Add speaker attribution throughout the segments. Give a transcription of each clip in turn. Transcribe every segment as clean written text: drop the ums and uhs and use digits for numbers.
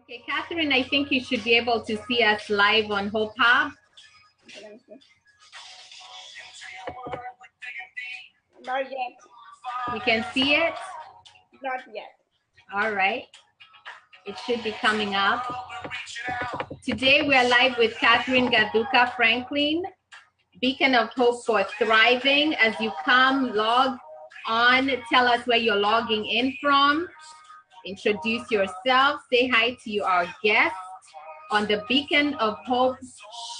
Speaker 1: Okay, Catherine, I think you should be able to see us live on Hope Hub.
Speaker 2: Not yet.
Speaker 1: You can see it?
Speaker 2: Not yet.
Speaker 1: All right. It should be coming up. Today we are live with Catherine Gathuka Franklin, Beacon of Hope for Thriving. As you come, log on, tell us where you're logging in from. Introduce yourself. Say hi to our guest on the Beacon of Hope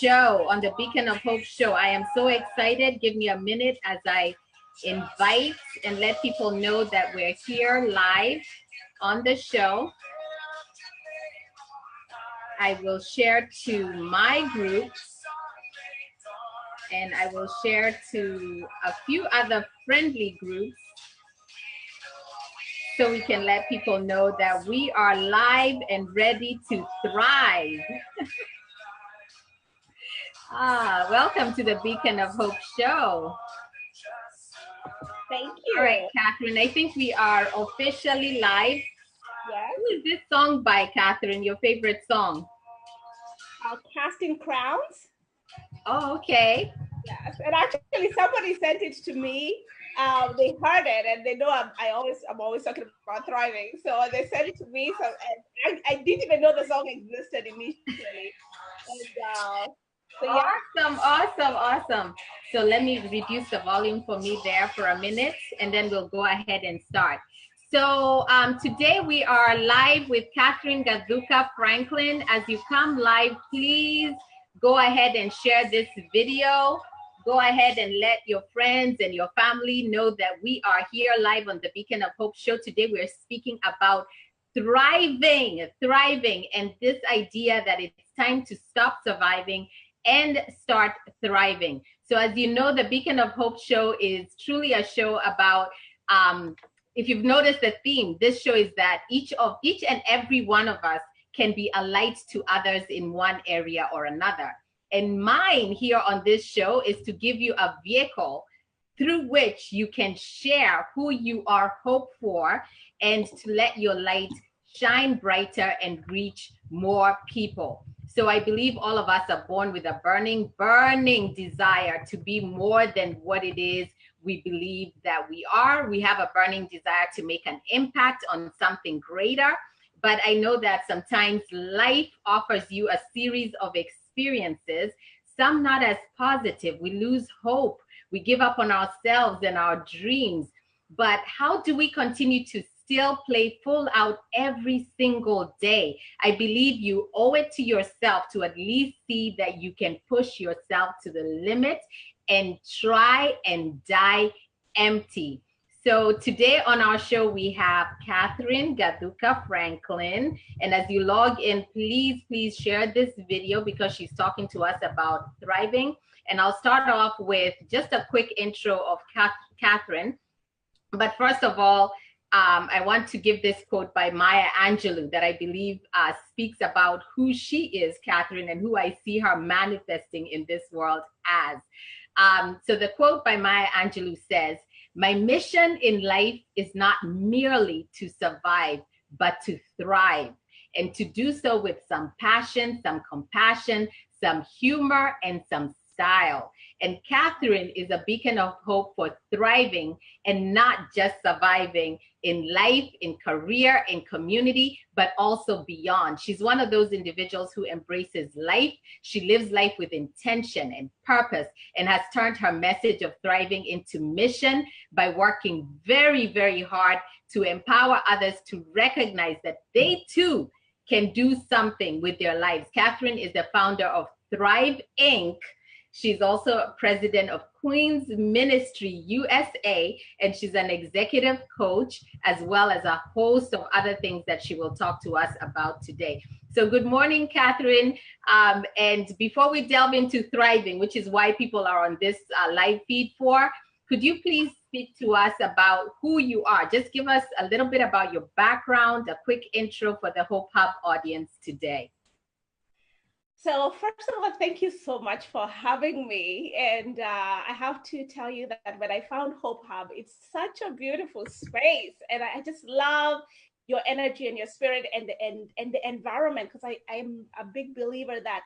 Speaker 1: show. On the Beacon of Hope show. I am so excited. Give me a minute as I invite and let people know that we're here live on the show. I will share to my groups and I will share to a few other friendly groups so we can let people know that we are live and ready to thrive. Welcome to the Beacon of Hope show.
Speaker 2: Thank you.
Speaker 1: All right, Catherine, I think we are officially live.
Speaker 2: Yes.
Speaker 1: Who is this song by, Catherine, your favorite song?
Speaker 2: Casting Crowns.
Speaker 1: Oh, okay.
Speaker 2: Yes, and actually somebody sent it to me. They heard it and they know I'm always talking about thriving. So they sent it to me. So and I didn't even know the song existed initially. And, so yeah.
Speaker 1: Awesome. So let me reduce the volume for me there for a minute, and then we'll go ahead and start. So today we are live with Catherine Gathuka Franklin. As you come live, please go ahead and share this video. Go ahead and let your friends and your family know that we are here live on the Beacon of Hope show. Today we're speaking about thriving, and this idea that it's time to stop surviving and start thriving. So as you know, the Beacon of Hope show is truly a show about, if you've noticed the theme, this show is that each and every one of us can be a light to others in one area or another. And mine here on this show is to give you a vehicle through which you can share who you are hope for and to let your light shine brighter and reach more people. So I believe all of us are born with a burning desire to be more than what it is we believe that we are. We have a burning desire to make an impact on something greater. But I know that sometimes life offers you a series of experiences, some not as positive. We lose hope. We give up on ourselves and our dreams. But how do we continue to still play full out every single day? I believe you owe it to yourself to at least see that you can push yourself to the limit and try and die empty. So today on our show, we have Catherine Gathuka Franklin. And as you log in, please share this video because she's talking to us about thriving. And I'll start off with just a quick intro of Catherine. But first of all, I want to give this quote by Maya Angelou that I believe speaks about who she is, Catherine, and who I see her manifesting in this world as. So the quote by Maya Angelou says, "My mission in life is not merely to survive, but to thrive, and to do so with some passion, some compassion, some humor, and some style." And Catherine is a beacon of hope for thriving and not just surviving in life, in career, in community, but also beyond. She's one of those individuals who embraces life. She lives life with intention and purpose and has turned her message of thriving into mission by working very, very hard to empower others to recognize that they too can do something with their lives. Catherine is the founder of Thrive Inc. She's also president of Queen's Ministry USA, and she's an executive coach, as well as a host of other things that she will talk to us about today. So good morning, Catherine. And before we delve into thriving, which is why people are on this live feed for, could you please speak to us about who you are? Just give us a little bit about your background, a quick intro for the Hope Hub audience today.
Speaker 2: So first of all, thank you so much for having me. And I have to tell you that when I found Hope Hub, it's such a beautiful space. And I just love your energy and your spirit and the environment, because I'm a big believer that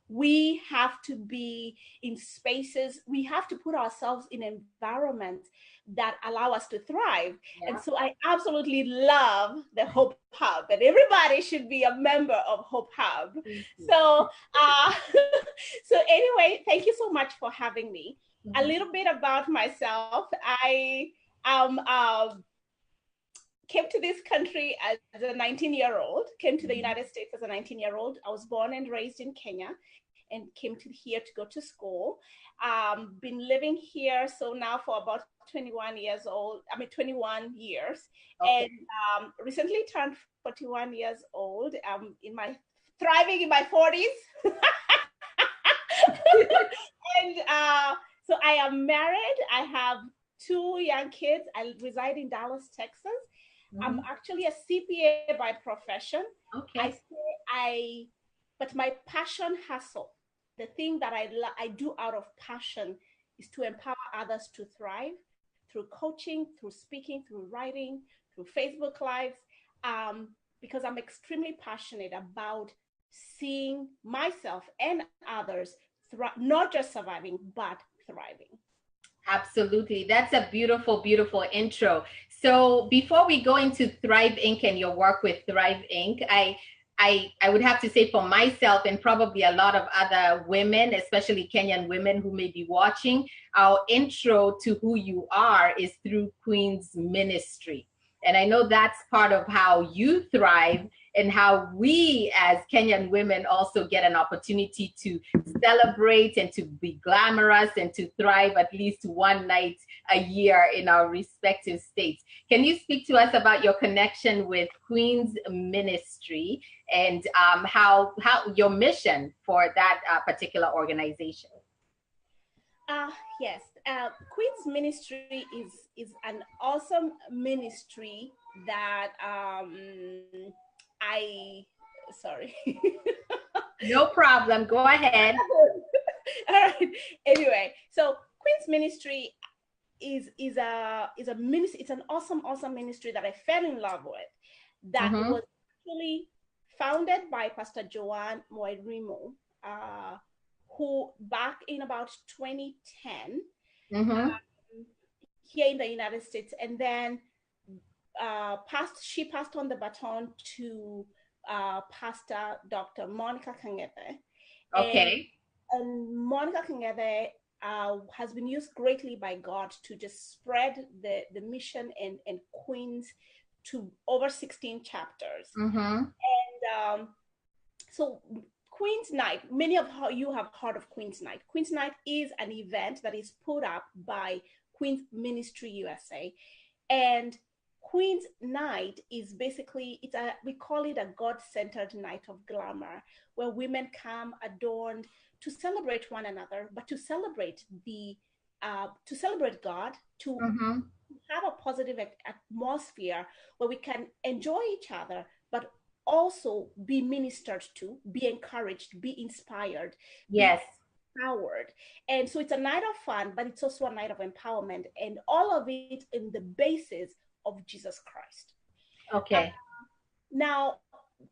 Speaker 2: we have to be in spaces, we have to put ourselves in environments that allow us to thrive.
Speaker 1: Yeah.
Speaker 2: And so I absolutely love the Hope Hub, and everybody should be a member of Hope Hub. So so anyway, thank you so much for having me. A little bit about myself. I came to this country as a 19-year-old, came to the United States as a 19-year-old. I was born and raised in Kenya and came to here to go to school. Been living here so now for about 21 years. Okay. And recently turned 41 years old. Thriving in my 40s. And so I am married. I have 2 young kids. I reside in Dallas, Texas. I'm actually a CPA by profession.
Speaker 1: Okay.
Speaker 2: But my passion hustle, the thing that I do out of passion, is to empower others to thrive through coaching, through speaking, through writing, through Facebook Lives, because I'm extremely passionate about seeing myself and others not just surviving, but thriving.
Speaker 1: Absolutely. That's a beautiful, beautiful intro. So before we go into Thrive Inc. and your work with Thrive Inc., I would have to say for myself and probably a lot of other women, especially Kenyan women who may be watching, our intro to who you are is through Queen's Ministry. And I know that's part of how you thrive and how we as Kenyan women also get an opportunity to celebrate and to be glamorous and to thrive at least one night a year in our respective states. Can you speak to us about your connection with Queen's Ministry and how your mission for that particular organization?
Speaker 2: Yes, Queen's Ministry is an awesome ministry that sorry.
Speaker 1: No problem. Go ahead.
Speaker 2: All right. Anyway, so Queen's Ministry is a ministry. It's an awesome ministry that I fell in love with. That was actually founded by Pastor Joanne Moirimo, who back in about 2010 here in the United States, and then she passed on the baton to Pastor Dr. Monica Kangete.
Speaker 1: Okay.
Speaker 2: And Monica Kangete has been used greatly by God to just spread the mission and Queens to over 16 chapters. And so Queen's Night, many of you have heard of Queen's Night. Queen's Night is an event that is put up by Queen's Ministry USA. And Queen's Night is basically, we call it a God-centered night of glamour, where women come adorned to celebrate one another, but to celebrate God, to have a positive atmosphere where we can enjoy each other, but also be ministered to, be encouraged, be inspired,
Speaker 1: yes,
Speaker 2: be empowered. And so it's a night of fun, but it's also a night of empowerment, and all of it in the basis of Jesus Christ.
Speaker 1: Okay.
Speaker 2: Now,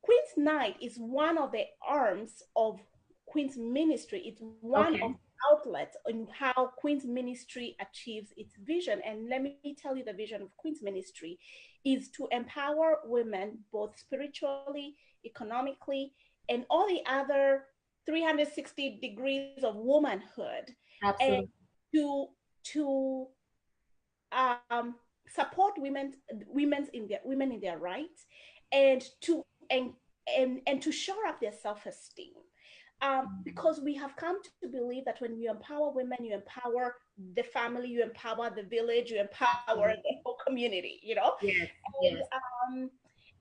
Speaker 2: Queen's Night is one of the arms of Queen's Ministry. It's one of the outlets in how Queen's Ministry achieves its vision. And let me tell you, the vision of Queen's Ministry is to empower women, both spiritually, economically, and all the other 360 degrees of womanhood.
Speaker 1: Absolutely.
Speaker 2: And to support women in their rights, and to shore up their self-esteem. Because we have come to believe that when you empower women, you empower the family, you empower the village, you empower the whole community, you know?
Speaker 1: Yes,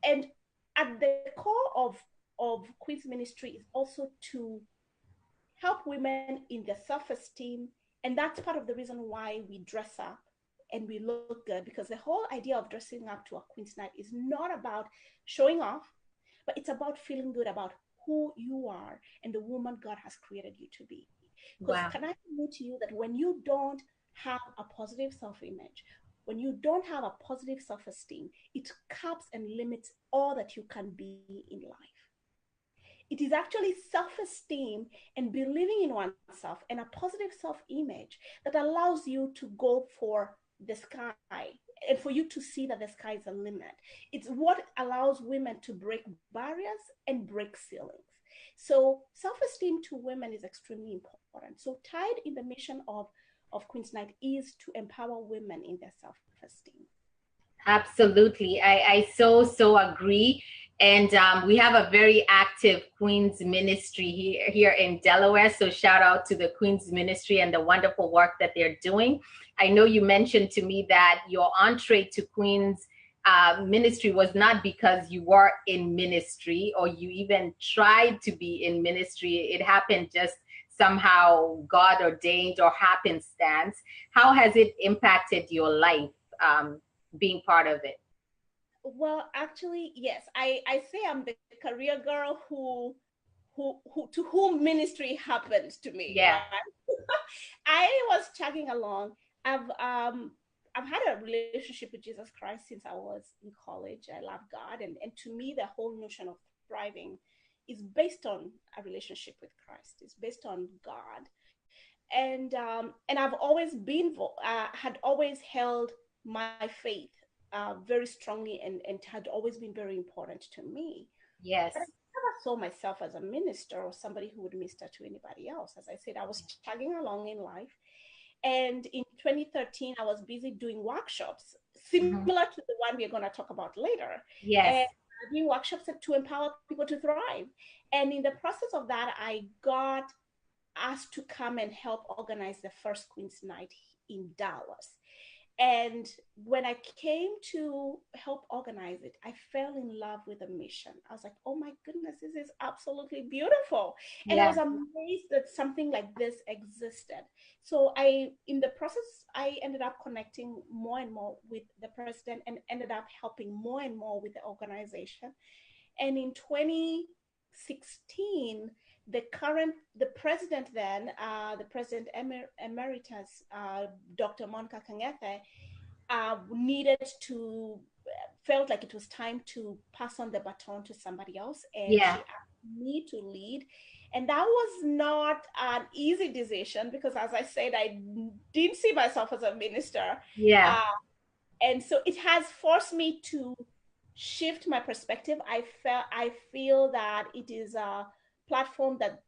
Speaker 2: and at the core of Queen's Ministry is also to help women in their self-esteem. And that's part of the reason why we dress up and we look good, because the whole idea of dressing up to a Queen's Night is not about showing off, but it's about feeling good about who you are and the woman God has created you to be. Because can I admit to you that when you don't have a positive self-image, when you don't have a positive self-esteem, it caps and limits all that you can be in life. It is actually self-esteem and believing in oneself and a positive self-image that allows you to go for the sky and for you to see that the sky is a limit. It's what allows women to break barriers and break ceilings. So self-esteem to women is extremely important. So tied in the mission of Queen's Night is to empower women in their self-esteem.
Speaker 1: Absolutely. I so agree. And we have a very active Queen's Ministry here in Delaware. So shout out to the Queen's Ministry and the wonderful work that they're doing. I know you mentioned to me that your entree to Queen's ministry was not because you were in ministry or you even tried to be in ministry. It happened just somehow God ordained or happenstance. How has it impacted your life being part of it?
Speaker 2: Well, actually, yes. I say I'm the career girl who to whom ministry happened to me.
Speaker 1: Yeah.
Speaker 2: Right? I was chugging along. I've had a relationship with Jesus Christ since I was in college. I love God, and to me, the whole notion of thriving is based on a relationship with Christ. It's based on God, and I've always been had always held my faith very strongly and had always been very important to me.
Speaker 1: Yes.
Speaker 2: But I never saw myself as a minister or somebody who would minister to anybody else. As I said, I was chugging along in life. And in 2013, I was busy doing workshops similar to the one we're going to talk about later.
Speaker 1: Yes.
Speaker 2: And doing workshops to empower people to thrive. And in the process of that, I got asked to come and help organize the first Queen's Night in Dallas. And when I came to help organize it, I fell in love with the mission. I was like, oh my goodness, this is absolutely beautiful. And I was amazed that something like this existed. So in the process, I ended up connecting more and more with the president and ended up helping more and more with the organization. And in 2016, the president then, the president emeritus, Dr. Monica Kangethe, felt like it was time to pass on the baton to somebody else. And she asked me to lead. And that was not an easy decision because, as I said, I didn't see myself as a minister.
Speaker 1: Yeah.
Speaker 2: And so it has forced me to shift my perspective. I feel that it is a platform that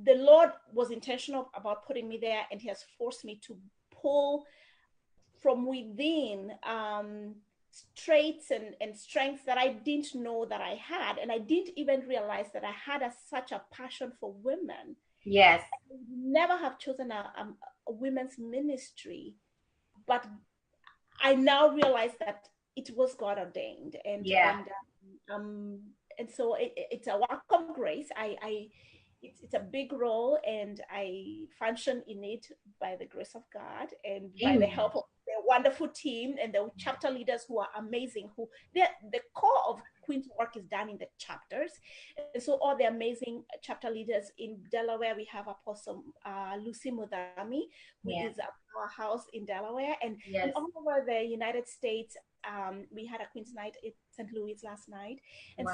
Speaker 2: the Lord was intentional about putting me there, and He has forced me to pull from within traits and strengths that I didn't know that I had, and I didn't even realize that I had such a passion for women.
Speaker 1: Yes.
Speaker 2: I would never have chosen a women's ministry, but I now realize that it was God ordained, and so it's a work of grace. It's a big role, and I function in it by the grace of God and by the help of the wonderful team and the chapter leaders who are amazing. The core of Queen's work is done in the chapters, and so all the amazing chapter leaders in Delaware. We have Apostle Lucy Mudami, who is a powerhouse in Delaware, and all over the United States. We had a Queen's Night in St. Louis last night, and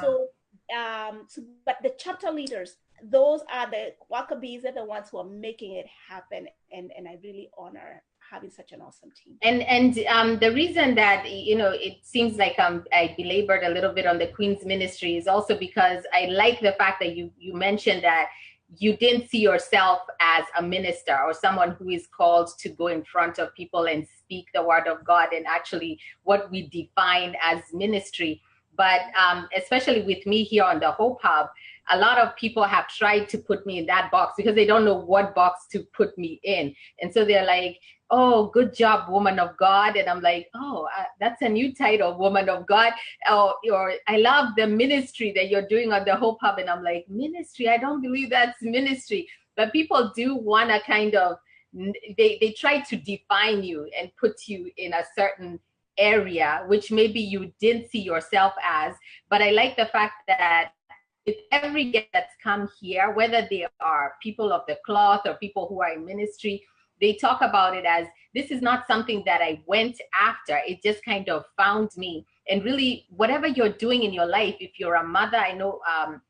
Speaker 2: but the chapter leaders, those are the Wakabees, are the ones who are making it happen, and I really honor having such an awesome team.
Speaker 1: And the reason that it seems like I belabored a little bit on the Queen's Ministry is also because I like the fact that you mentioned that you didn't see yourself as a minister or someone who is called to go in front of people and speak the word of God and actually what we define as ministry. But especially with me here on the Hope Hub, a lot of people have tried to put me in that box because they don't know what box to put me in. And so they're like, oh, good job, woman of God. And I'm like, oh, that's a new title, woman of God. Or I love the ministry that you're doing on the Hope Hub. And I'm like, ministry? I don't believe that's ministry. But people do want to kind of, they try to define you and put you in a certain area, which maybe you didn't see yourself as. But I like the fact that with every guest that's come here, whether they are people of the cloth or people who are in ministry, they talk about it as, this is not something that I went after. It just kind of found me. And really, whatever you're doing in your life, if you're a mother, I know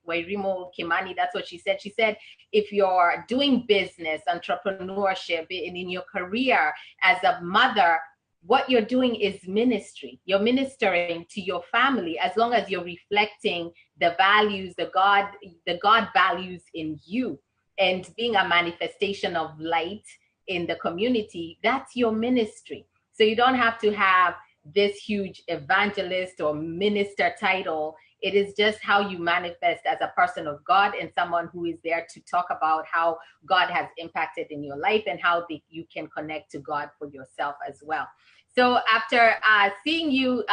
Speaker 1: Wairimo Kimani, that's what she said. She said, if you're doing business, entrepreneurship, in your career as a mother, what you're doing is ministry. You're ministering to your family as long as you're reflecting the values, the God values in you, and being a manifestation of light in the community. That's your ministry. So you don't have to have this huge evangelist or minister title. It is just how you manifest as a person of God and someone who is there to talk about how God has impacted in your life and how you can connect to God for yourself as well. So after seeing you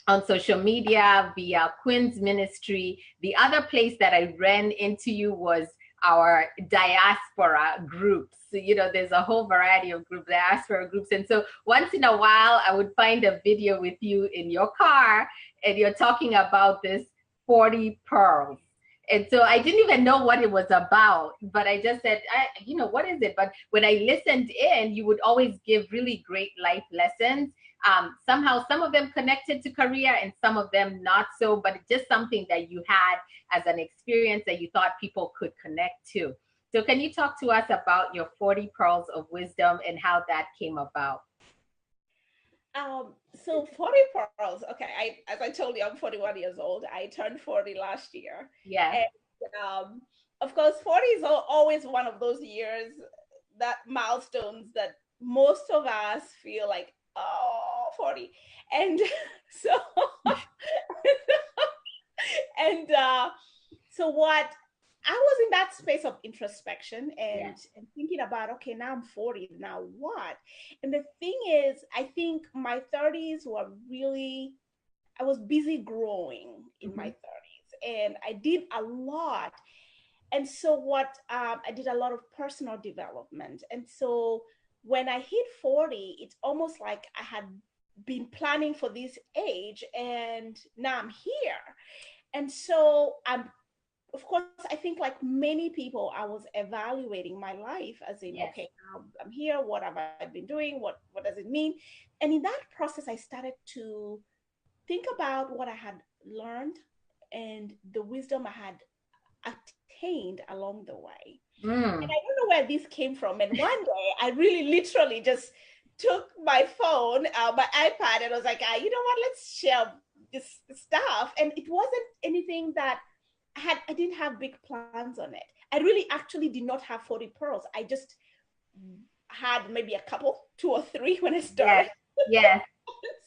Speaker 1: on social media via Quinn's ministry, the other place that I ran into you was our diaspora groups. You know, there's a whole variety of groups, diaspora groups. And so once in a while, I would find a video with you in your car and you're talking about this 40 pearls. And so I didn't even know what it was about, but I just said, what is it? But when I listened in, you would always give really great life lessons. Somehow some of them connected to career and some of them not so, but it's just something that you had as an experience that you thought people could connect to. So can you talk to us about your 40 pearls of wisdom and how that came about?
Speaker 2: So 40 pearls. Okay, as I told you, I'm 41 years old. I turned 40 last year.
Speaker 1: Yeah.
Speaker 2: And of course, 40 is always one of those years, that milestones that most of us feel like, oh, 40. And so, and so what I was in that space of introspection and thinking about, okay, now I'm 40, now what? And the thing is, I think my 30s were really, I was busy growing in my 30s and I did a lot. And so I did a lot of personal development. And so when I hit 40, it's almost like I had been planning for this age and now I'm here. And so of course, I think like many people, I was evaluating my life as in, okay, I'm here. What have I been doing? What does it mean? And in that process, I started to think about what I had learned and the wisdom I had attained along the way. And I don't know where this came from. And one day, I really literally just took my phone, my iPad, and I was like, you know what? Let's share this stuff. And it wasn't anything that I didn't have big plans on it. I really actually did not have 40 pearls. I just had maybe a couple, 2 or 3 when I started.
Speaker 1: Yeah.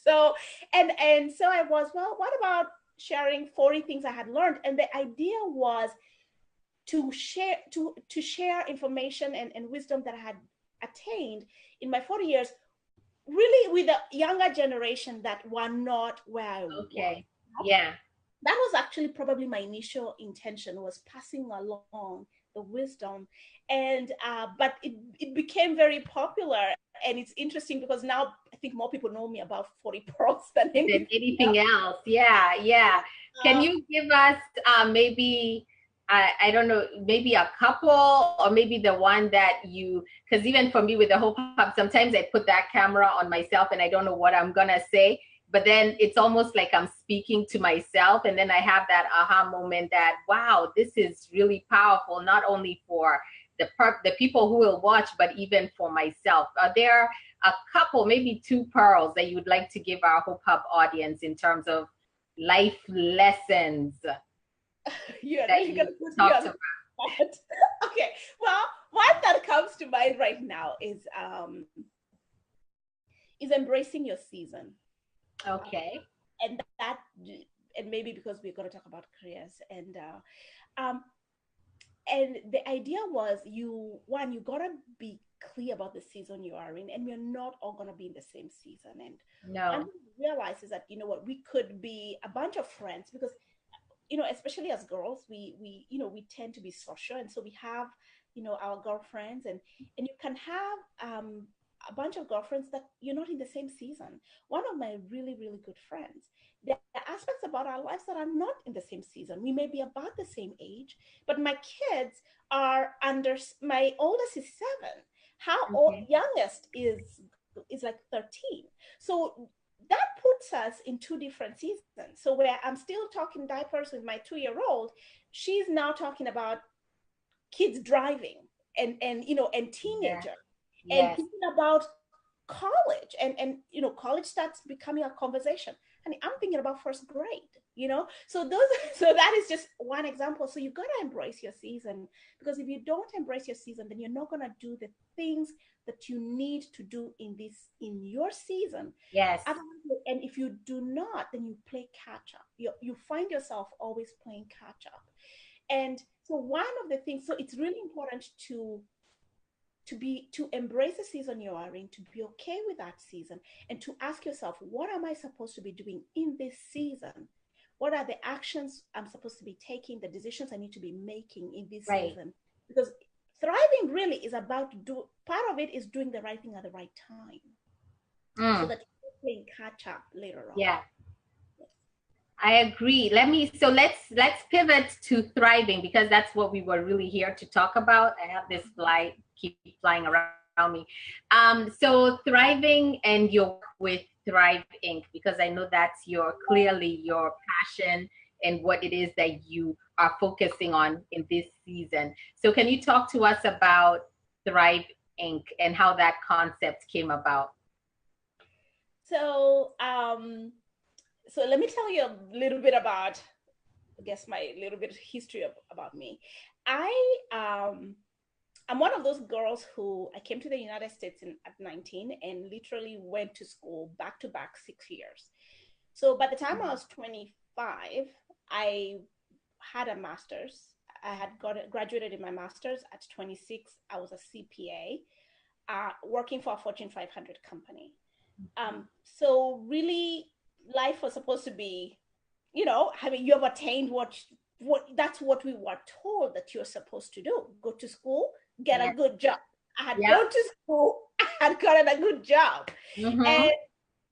Speaker 2: So, and so I was, well, what about sharing 40 things I had learned? And the idea was to share information and wisdom that I had attained in my 40 years, really with a younger generation that were not where I was.
Speaker 1: Okay. Yeah.
Speaker 2: That was actually probably my initial intention, was passing along the wisdom. And but it became very popular. And it's interesting because now I think more people know me about 40 pearls than
Speaker 1: anything else. Yeah. Can you give us maybe, I don't know, maybe a couple, or maybe the one that because even for me with the Hope Hub, sometimes I put that camera on myself and I don't know what I'm gonna say. But then it's almost like I'm speaking to myself. And then I have that aha moment that, wow, this is really powerful, not only for the people who will watch, but even for myself. Are there a couple, maybe 2 pearls that you would like to give our Hope Hub audience in terms of life lessons?
Speaker 2: You're really going to put me on that. Okay. Well, one that comes to mind right now is embracing your season.
Speaker 1: Okay.
Speaker 2: And maybe because we're going to talk about careers, and the idea was you gotta be clear about the season you are in, and we're not all gonna be in the same season. And one thing we realize is that, you know what, we could be a bunch of friends because, you know, especially as girls, we tend to be social, and so we have, you know, our girlfriends, and you can have a bunch of girlfriends that you're not in the same season. One of my really, really good friends, there are aspects about our lives that are not in the same season. We may be about the same age, but my kids are my oldest is 7. How old
Speaker 1: Okay.
Speaker 2: youngest is like 13. So that puts us in two different seasons. So where I'm still talking diapers with my 2-year-old, she's now talking about kids driving and and
Speaker 1: Yeah.
Speaker 2: teenager and
Speaker 1: Yes.
Speaker 2: thinking about college and college starts becoming a conversation. And I'm thinking about first grade, so those so that is just one example. So you got to embrace your season, because if you don't embrace your season, then you're not going to do the things that you need to do in your season.
Speaker 1: Yes.
Speaker 2: And if you do not, then you play catch up. You find yourself always playing catch up. And so one of the things, so it's really important to embrace the season you are in, to be okay with that season, and to ask yourself, what am I supposed to be doing in this season? What are the actions I'm supposed to be taking, the decisions I need to be making in this
Speaker 1: Right.
Speaker 2: season? Because thriving really is about part of it is doing the right thing at the right time, so
Speaker 1: Mm.
Speaker 2: that you're playing catch up later on.
Speaker 1: Yeah. I agree. Let's pivot to thriving, because that's what we were really here to talk about. I have this fly keep flying around me. So thriving and your work with Thrive Inc., because I know that's clearly your passion and what it is that you are focusing on in this season. So can you talk to us about Thrive Inc. and how that concept came about?
Speaker 2: So so let me tell you a little bit about, I guess, my little bit of history about me. I I'm one of those girls who I came to the United States at 19 and literally went to school back to back 6 years. So by the time I was 25, I had a master's. I had graduated in my master's at 26. I was a CPA, working for a Fortune 500 company. So really, life was supposed to be, I mean, you have attained what that's what we were told that you're supposed to do. Go to school, get a
Speaker 1: Yeah.
Speaker 2: good job. I had
Speaker 1: Yeah.
Speaker 2: gone to school, I had gotten a good job.
Speaker 1: Mm-hmm.
Speaker 2: And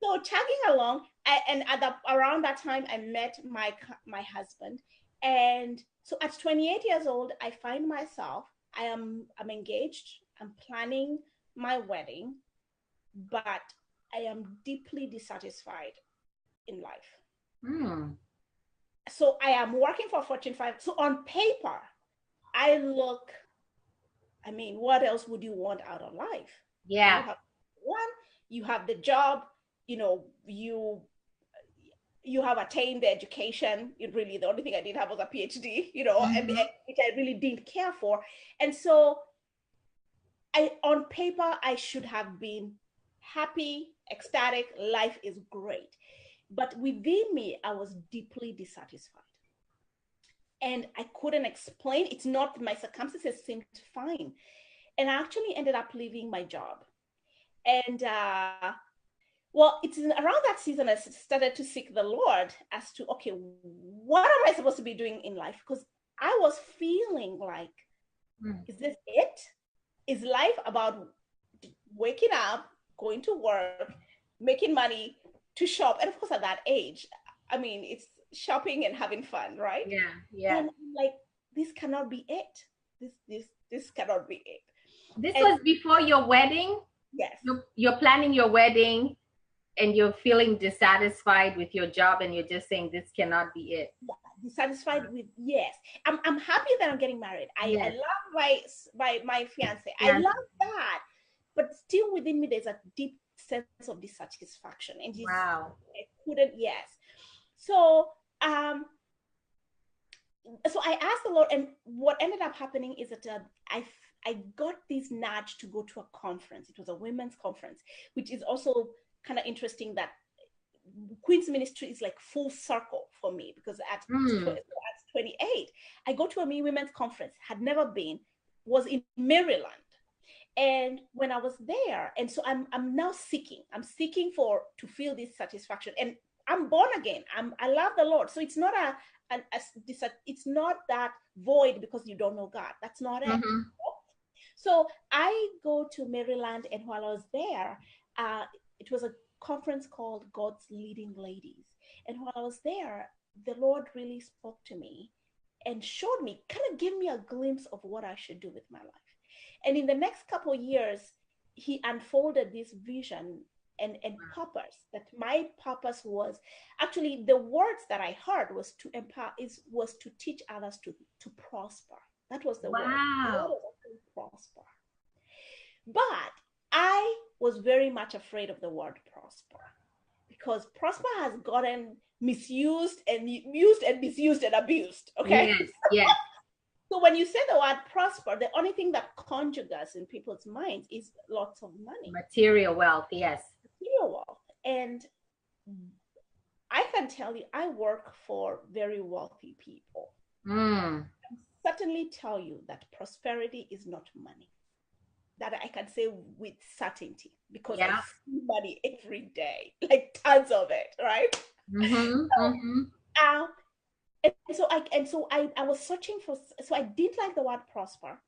Speaker 2: so tagging along, and around that time, I met my husband. And so at 28 years old, I find myself, I'm engaged, I'm planning my wedding, but I am deeply dissatisfied in life.
Speaker 1: Mm.
Speaker 2: So I am working for Fortune 5. So on paper, I look, I mean, what else would you want out of life? You
Speaker 1: Yeah.
Speaker 2: have one, you have the job, you know, you have attained the education. It really, the only thing I didn't have was a PhD,
Speaker 1: Mm-hmm.
Speaker 2: which I really didn't care for. And so on paper, I should have been happy, ecstatic, life is great. But within me, I was deeply dissatisfied. And I couldn't explain. It's not, my circumstances seemed fine. And I actually ended up leaving my job. And well, it's around that season I started to seek the Lord as to, okay, what am I supposed to be doing in life? Because I was feeling like,
Speaker 1: Mm.
Speaker 2: is this it? Is life about waking up, going to work, making money, to shop? And of course, at that age, I mean, it's shopping and having fun, right?
Speaker 1: Yeah. Yeah.
Speaker 2: And I'm like, this cannot be it. This cannot be it.
Speaker 1: This
Speaker 2: And
Speaker 1: was before your wedding.
Speaker 2: yes,
Speaker 1: You're planning your wedding and you're feeling dissatisfied with your job and you're just saying this cannot be it.
Speaker 2: dissatisfied with, yes. I'm happy that I'm getting married. I
Speaker 1: Yes.
Speaker 2: love my fiance. I
Speaker 1: Yes.
Speaker 2: love that. But still within me, there's a deep sense of dissatisfaction. And just
Speaker 1: Wow.
Speaker 2: I couldn't, yes. So so I asked the Lord, and what ended up happening is that I got this nudge to go to a conference. It was a women's conference, which is also kind of interesting that Queen's ministry is like full circle for me, because
Speaker 1: Mm.
Speaker 2: at 28, I go to a women's conference, had never been, was in Maryland. And when I was there, and so I'm now seeking. I'm seeking for to feel this satisfaction. And I'm born again. I love the Lord. So it's not it's not that void because you don't know God. That's not it.
Speaker 1: Mm-hmm.
Speaker 2: So I go to Maryland, and while I was there, it was a conference called God's Leading Ladies. And while I was there, the Lord really spoke to me and showed me, kind of gave me a glimpse of what I should do with my life. And in the next couple of years, he unfolded this vision and purpose, that my purpose was actually, the words that I heard was to empower, was to teach others to prosper. That was the word.
Speaker 1: Wow.
Speaker 2: Prosper. But I was very much afraid of the word prosper, because prosper has gotten misused and used and misused and abused. Okay.
Speaker 1: Yes, yes.
Speaker 2: So when you say the word prosper, the only thing that conjures in people's minds is lots of money.
Speaker 1: Material wealth, yes.
Speaker 2: Material wealth. And I can tell you, I work for very wealthy people.
Speaker 1: Mm.
Speaker 2: I can certainly tell you that prosperity is not money. That I can say with certainty, because I see money every day, like tons of it, right? And so I was searching for, so I didn't like the word prosper.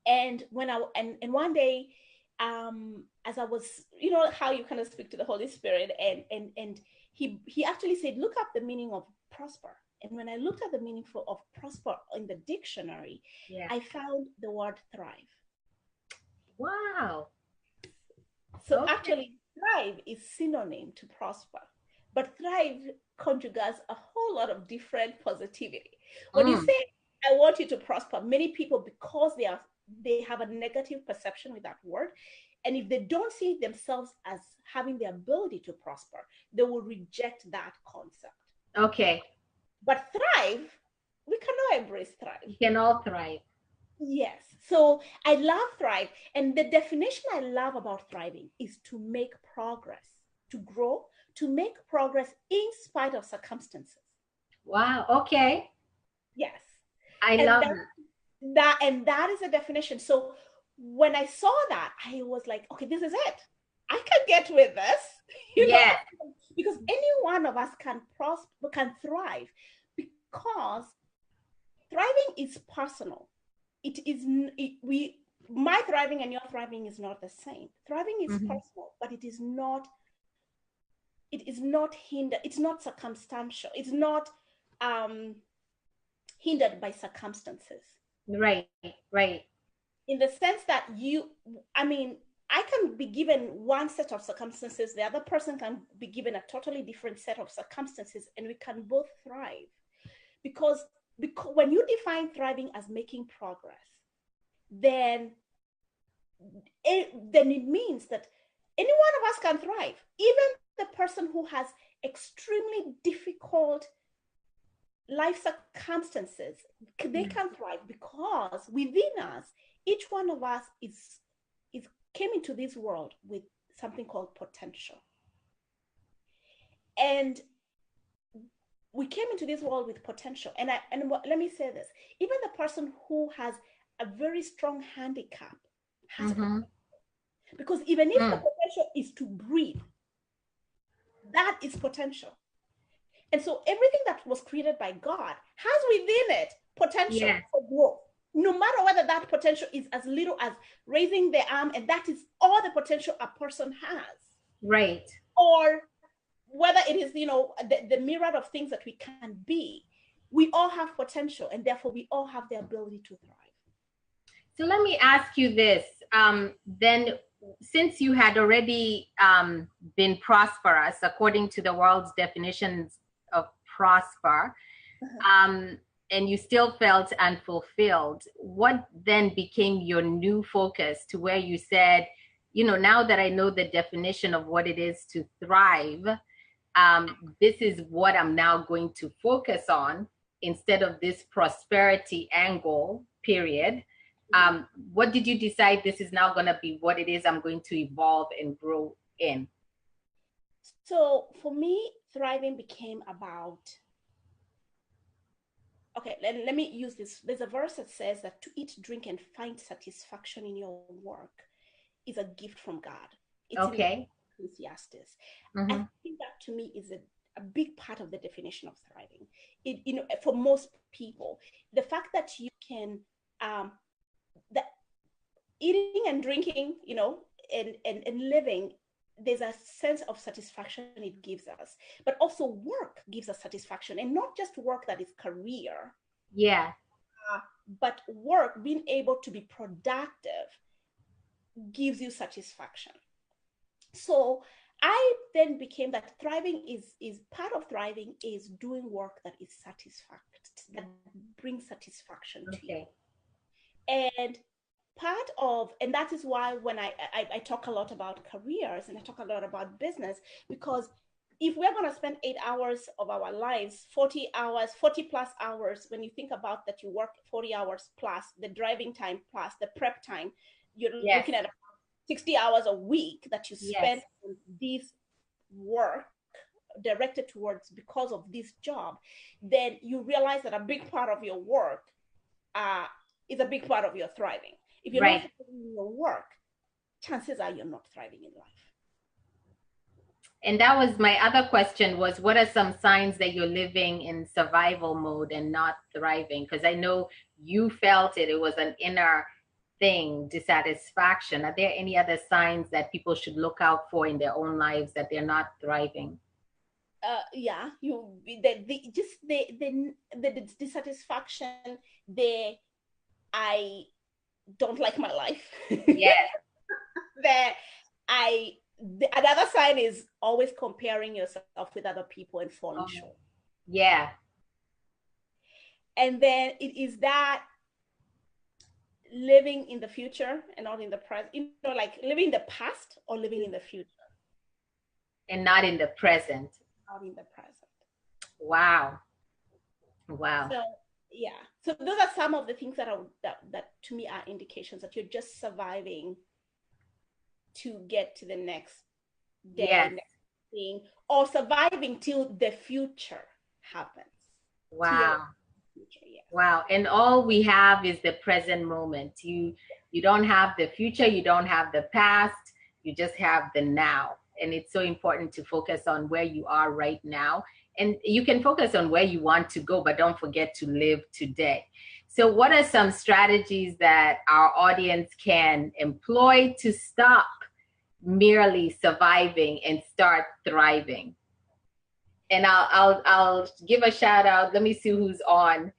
Speaker 2: And when and one day, as I was, you know how you kind of speak to the Holy Spirit, and he actually said, look up the meaning of prosper. And when I looked at the meaning of prosper in the dictionary, I found the word thrive.
Speaker 1: Wow.
Speaker 2: So actually, thrive is synonym to prosper, but thrive conjugates a whole lot of different positivity. When you say, I want you to prosper, many people, because they have a negative perception with that word, and if they don't see themselves as having the ability to prosper, they will reject that concept.
Speaker 1: Okay.
Speaker 2: But thrive, we can all embrace thrive.
Speaker 1: We can all thrive.
Speaker 2: Yes. So I love thrive. And the definition I love about thriving is to make progress, to grow, to make progress in spite of circumstances.
Speaker 1: Wow. Okay.
Speaker 2: Yes.
Speaker 1: I love
Speaker 2: that. And that is a definition. So when I saw that, I was like, okay, this is it. I can get with this. You know? Because any one of us can prosper, can thrive, because thriving is personal. My thriving and your thriving is not the same. Thriving is personal, but it is not hindered. It's not circumstantial. It's not hindered by circumstances.
Speaker 1: Right.
Speaker 2: In the sense that I can be given one set of circumstances, the other person can be given a totally different set of circumstances, and we can both thrive. Because when you define thriving as making progress, then it means that any one of us can thrive. Even the person who has extremely difficult life circumstances, they can thrive, because within us, each one of us came into this world with something called potential. And we came into this world with potential. And let me say this, even the person who has a very strong handicap has potential. Because even if the potential is to breathe, that is potential. And so everything that was created by God has within it potential for growth. No matter whether that potential is as little as raising the arm, and that is all the potential a person has.
Speaker 1: Right.
Speaker 2: Or whether it is, the myriad of things that we can be, we all have potential, and therefore we all have the ability to thrive.
Speaker 1: So let me ask you this. Then, since you had already been prosperous according to the world's definitions of prosper, and you still felt unfulfilled, what then became your new focus to where you said, now that I know the definition of what it is to thrive, this is what I'm now going to focus on instead of this prosperity angle, period. What did you decide this is now going to be what it is I'm going to evolve and grow in?
Speaker 2: So for me, thriving became about, let me use this. There's a verse that says that to eat, drink, and find satisfaction in your work is a gift from God. It's in Ecclesiastes. I think that to me is a big part of the definition of thriving. For most people, the fact that you can, that eating and drinking, and living, there's a sense of satisfaction it gives us, but also work gives us satisfaction, and not just work that is career.
Speaker 1: Yeah.
Speaker 2: But work, being able to be productive, gives you satisfaction. So I then became that thriving is part of thriving is doing work that is that brings satisfaction to you. And part of, and that is why when I talk a lot about careers and I talk a lot about business, because if we're going to spend 8 hours of our lives, 40 hours, 40 plus hours, when you think about that, you work 40 hours plus the driving time plus the prep time, you're looking at 60 hours a week that you spend on this work directed towards because of this job, then you realize that a big part of your work is a big part of your thriving. If you're not thriving in your work, chances are you're not thriving in life.
Speaker 1: And that was my other question was, what are some signs that you're living in survival mode and not thriving? Because I know you felt it was an inner thing, dissatisfaction. Are there any other signs that people should look out for in their own lives that they're not thriving?
Speaker 2: The dissatisfaction, I don't like my life.
Speaker 1: Yes.
Speaker 2: Another sign is always comparing yourself with other people and falling short.
Speaker 1: Yeah.
Speaker 2: And then it is that living in the future and not in the present, like living in the past or living in the future.
Speaker 1: And not in the present.
Speaker 2: Not in the present.
Speaker 1: Wow. Wow.
Speaker 2: So yeah. So those are some of the things that to me are indications that you're just surviving to get to the next day, next thing, or surviving till the future happens.
Speaker 1: Wow. Wow. And all we have is the present moment. You don't have the future, you don't have the past, you just have the now. And it's so important to focus on where you are right now. And you can focus on where you want to go, but don't forget to live today. So what are some strategies that our audience can employ to stop merely surviving and start thriving? And I'll give a shout out. Let me see who's on.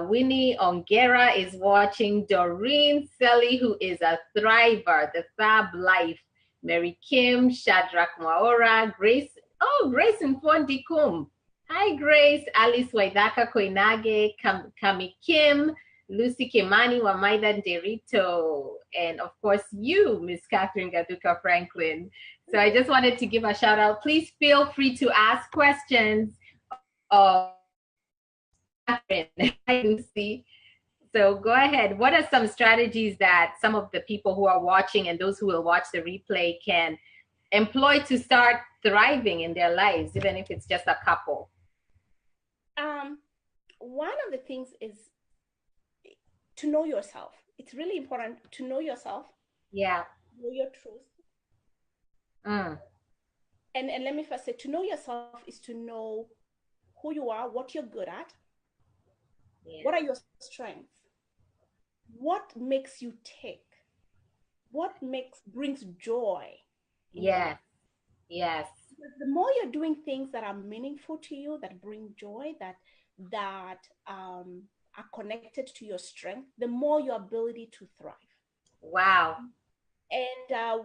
Speaker 1: Winnie Ongera is watching. Doreen Selly, who is a thriver, the Fab Life. Mary Kim, Shadrach Maora, Grace Mfondikum. Hi, Grace. Alice Waidaka Koinage, Kami Kim, Lucy Kimani Wamaida Derito, and of course you, Miss Catherine Gathuka Franklin. So I just wanted to give a shout out. Please feel free to ask questions of Catherine. Hi, Lucy. So go ahead. What are some strategies that some of the people who are watching and those who will watch the replay can employ to start thriving in their lives, even if it's just a couple?
Speaker 2: One of the things is to know yourself. It's really important to know yourself.
Speaker 1: Yeah.
Speaker 2: Know your truth. And let me first say, to know yourself is to know who you are, what you're good at, what are your strengths, what makes you tick, what brings joy.
Speaker 1: Yes.
Speaker 2: Because the more you're doing things that are meaningful to you, that bring joy, that are connected to your strength, the more your ability to thrive.
Speaker 1: Wow.
Speaker 2: And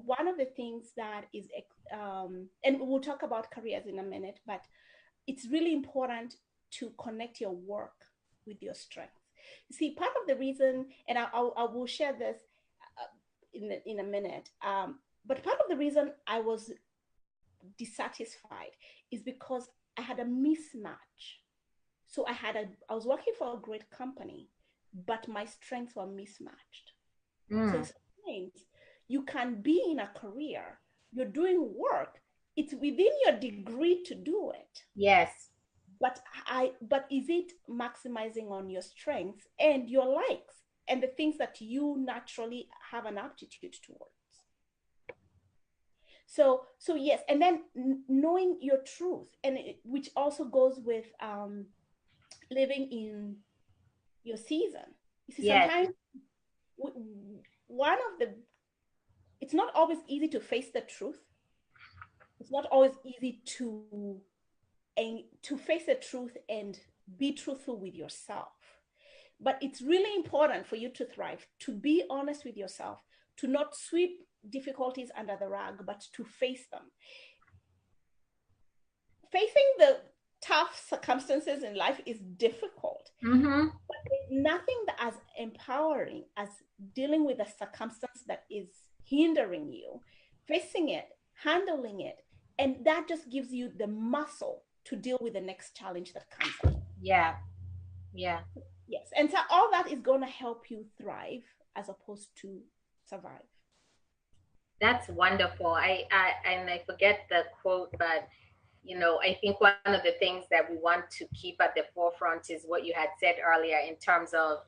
Speaker 2: one of the things that is, and we'll talk about careers in a minute, but it's really important to connect your work with your strengths. You see, part of the reason, and I will share this in a minute, but part of the reason I was dissatisfied is because I had a mismatch. So I was working for a great company, but my strengths were mismatched. So sometimes you can be in a career, you're doing work, it's within your degree to do it.
Speaker 1: Yes.
Speaker 2: But is it maximizing on your strengths and your likes and the things that you naturally have an aptitude towards? So yes, and then knowing your truth, and which also goes with living in your season. You see, sometimes it's not always easy to face the truth. It's not always easy to face the truth and be truthful with yourself. But it's really important for you to thrive, to be honest with yourself, to not sweep difficulties under the rug, but to face them. Facing the tough circumstances in life is difficult.
Speaker 1: Mm-hmm.
Speaker 2: But there's nothing that as empowering as dealing with a circumstance that is hindering you, facing it, handling it, and that just gives you the muscle to deal with the next challenge that comes up.
Speaker 1: Yeah. Yeah.
Speaker 2: Yes. And so all that is going to help you thrive as opposed to survive.
Speaker 1: That's wonderful. And I forget the quote, but I think one of the things that we want to keep at the forefront is what you had said earlier in terms of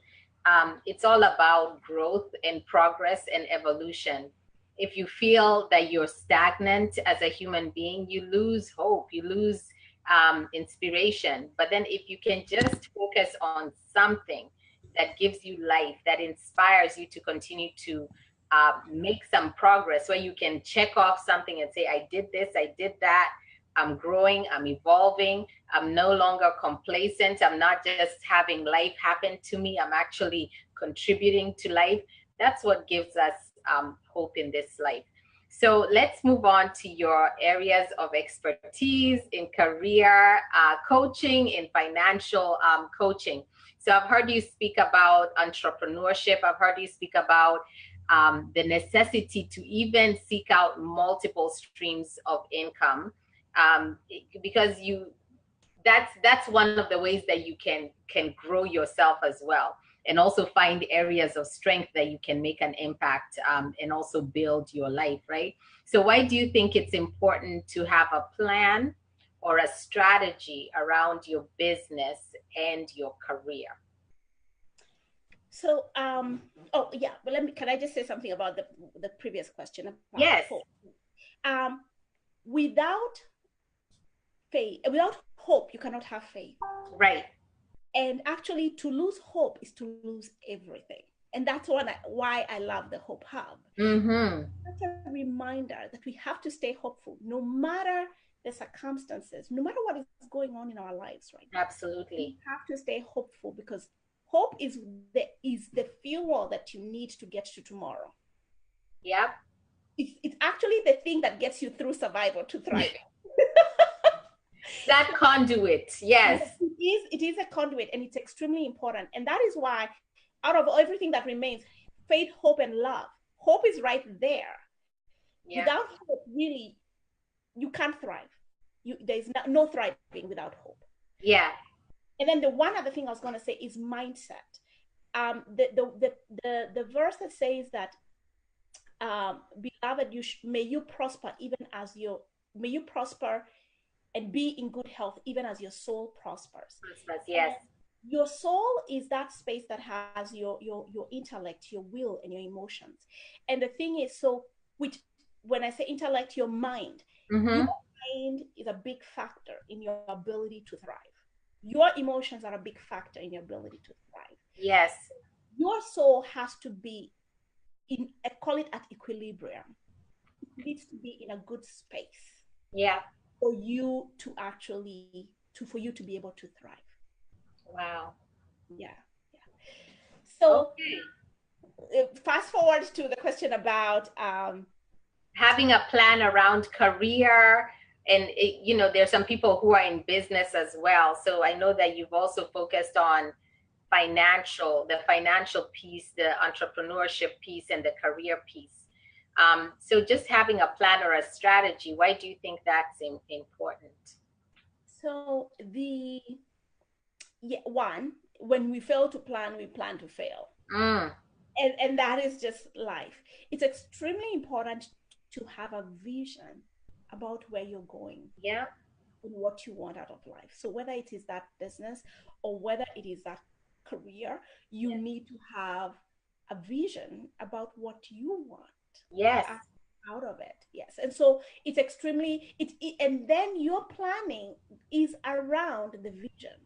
Speaker 1: it's all about growth and progress and evolution. If you feel that you're stagnant as a human being, you lose hope, you lose inspiration. But then if you can just focus on something that gives you life, that inspires you to continue to make some progress, where you can check off something and say, I did this, I did that. I'm growing, I'm evolving, I'm no longer complacent. I'm not just having life happen to me, I'm actually contributing to life. That's what gives us hope in this life. So let's move on to your areas of expertise in career coaching, in financial coaching. So I've heard you speak about entrepreneurship. I've heard you speak about the necessity to even seek out multiple streams of income. Because that's one of the ways that you can grow yourself as well, and also find areas of strength that you can make an impact, and also build your life, right? So why do you think it's important to have a plan or a strategy around your business and your career?
Speaker 2: So, oh yeah, but can I just say something about the previous question? About
Speaker 1: yes.
Speaker 2: Hope. Without faith, without hope, you cannot have faith.
Speaker 1: Right.
Speaker 2: And actually, to lose hope is to lose everything. And that's why I love the Hope Hub.
Speaker 1: Mm-hmm.
Speaker 2: That's a reminder that we have to stay hopeful, no matter the circumstances, no matter what is going on in our lives, right?
Speaker 1: Absolutely.
Speaker 2: We have to stay hopeful, because hope is the fuel that you need to get to tomorrow.
Speaker 1: Yep.
Speaker 2: It's actually the thing that gets you through survival to thriving.
Speaker 1: That conduit, yes.
Speaker 2: It is a conduit, and it's extremely important. And that is why, out of everything that remains, faith, hope, and love, hope is right there. Yeah. Without hope, really, you can't thrive. There's no thriving without hope.
Speaker 1: Yeah.
Speaker 2: And then the one other thing I was going to say is mindset. The verse that says that, beloved, may you prosper may you prosper and be in good health, even as your soul prospers.
Speaker 1: Yes.
Speaker 2: And your soul is that space that has your intellect, your will, and your emotions. And the thing is, when I say intellect, your mind, mm-hmm. Your mind is a big factor in your ability to thrive. Your emotions are a big factor in your ability to thrive.
Speaker 1: Yes.
Speaker 2: Your soul has to be I call it at equilibrium. It needs to be in a good space.
Speaker 1: Yeah.
Speaker 2: For you to be able to thrive.
Speaker 1: Wow.
Speaker 2: Yeah. So, fast forward to the question about
Speaker 1: having a plan around career. And there's some people who are in business as well. So I know that you've also focused on the financial piece, the entrepreneurship piece, and the career piece. So just having a plan or a strategy, why do you think that's important?
Speaker 2: So one, when we fail to plan, we plan to fail.
Speaker 1: Mm.
Speaker 2: And that is just life. It's extremely important to have a vision about where you're going.
Speaker 1: Yeah.
Speaker 2: And what you want out of life. So whether it is that business or whether it is that career, you need to have a vision about what you want.
Speaker 1: Yes.
Speaker 2: Out of it. Yes. And so it's extremely, and then your planning is around the vision.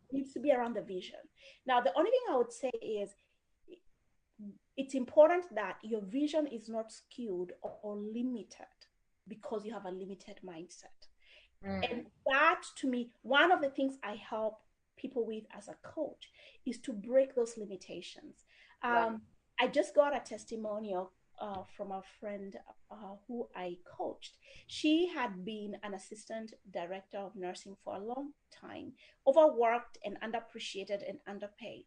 Speaker 2: It needs to be around the vision. Now, the only thing I would say is it's important that your vision is not skewed or limited because you have a limited mindset. And that, to me, one of the things I help people with as a coach is to break those limitations.
Speaker 1: Wow.
Speaker 2: I just got a testimonial from a friend who I coached. She had been an assistant director of nursing for a long time, overworked and underappreciated and underpaid,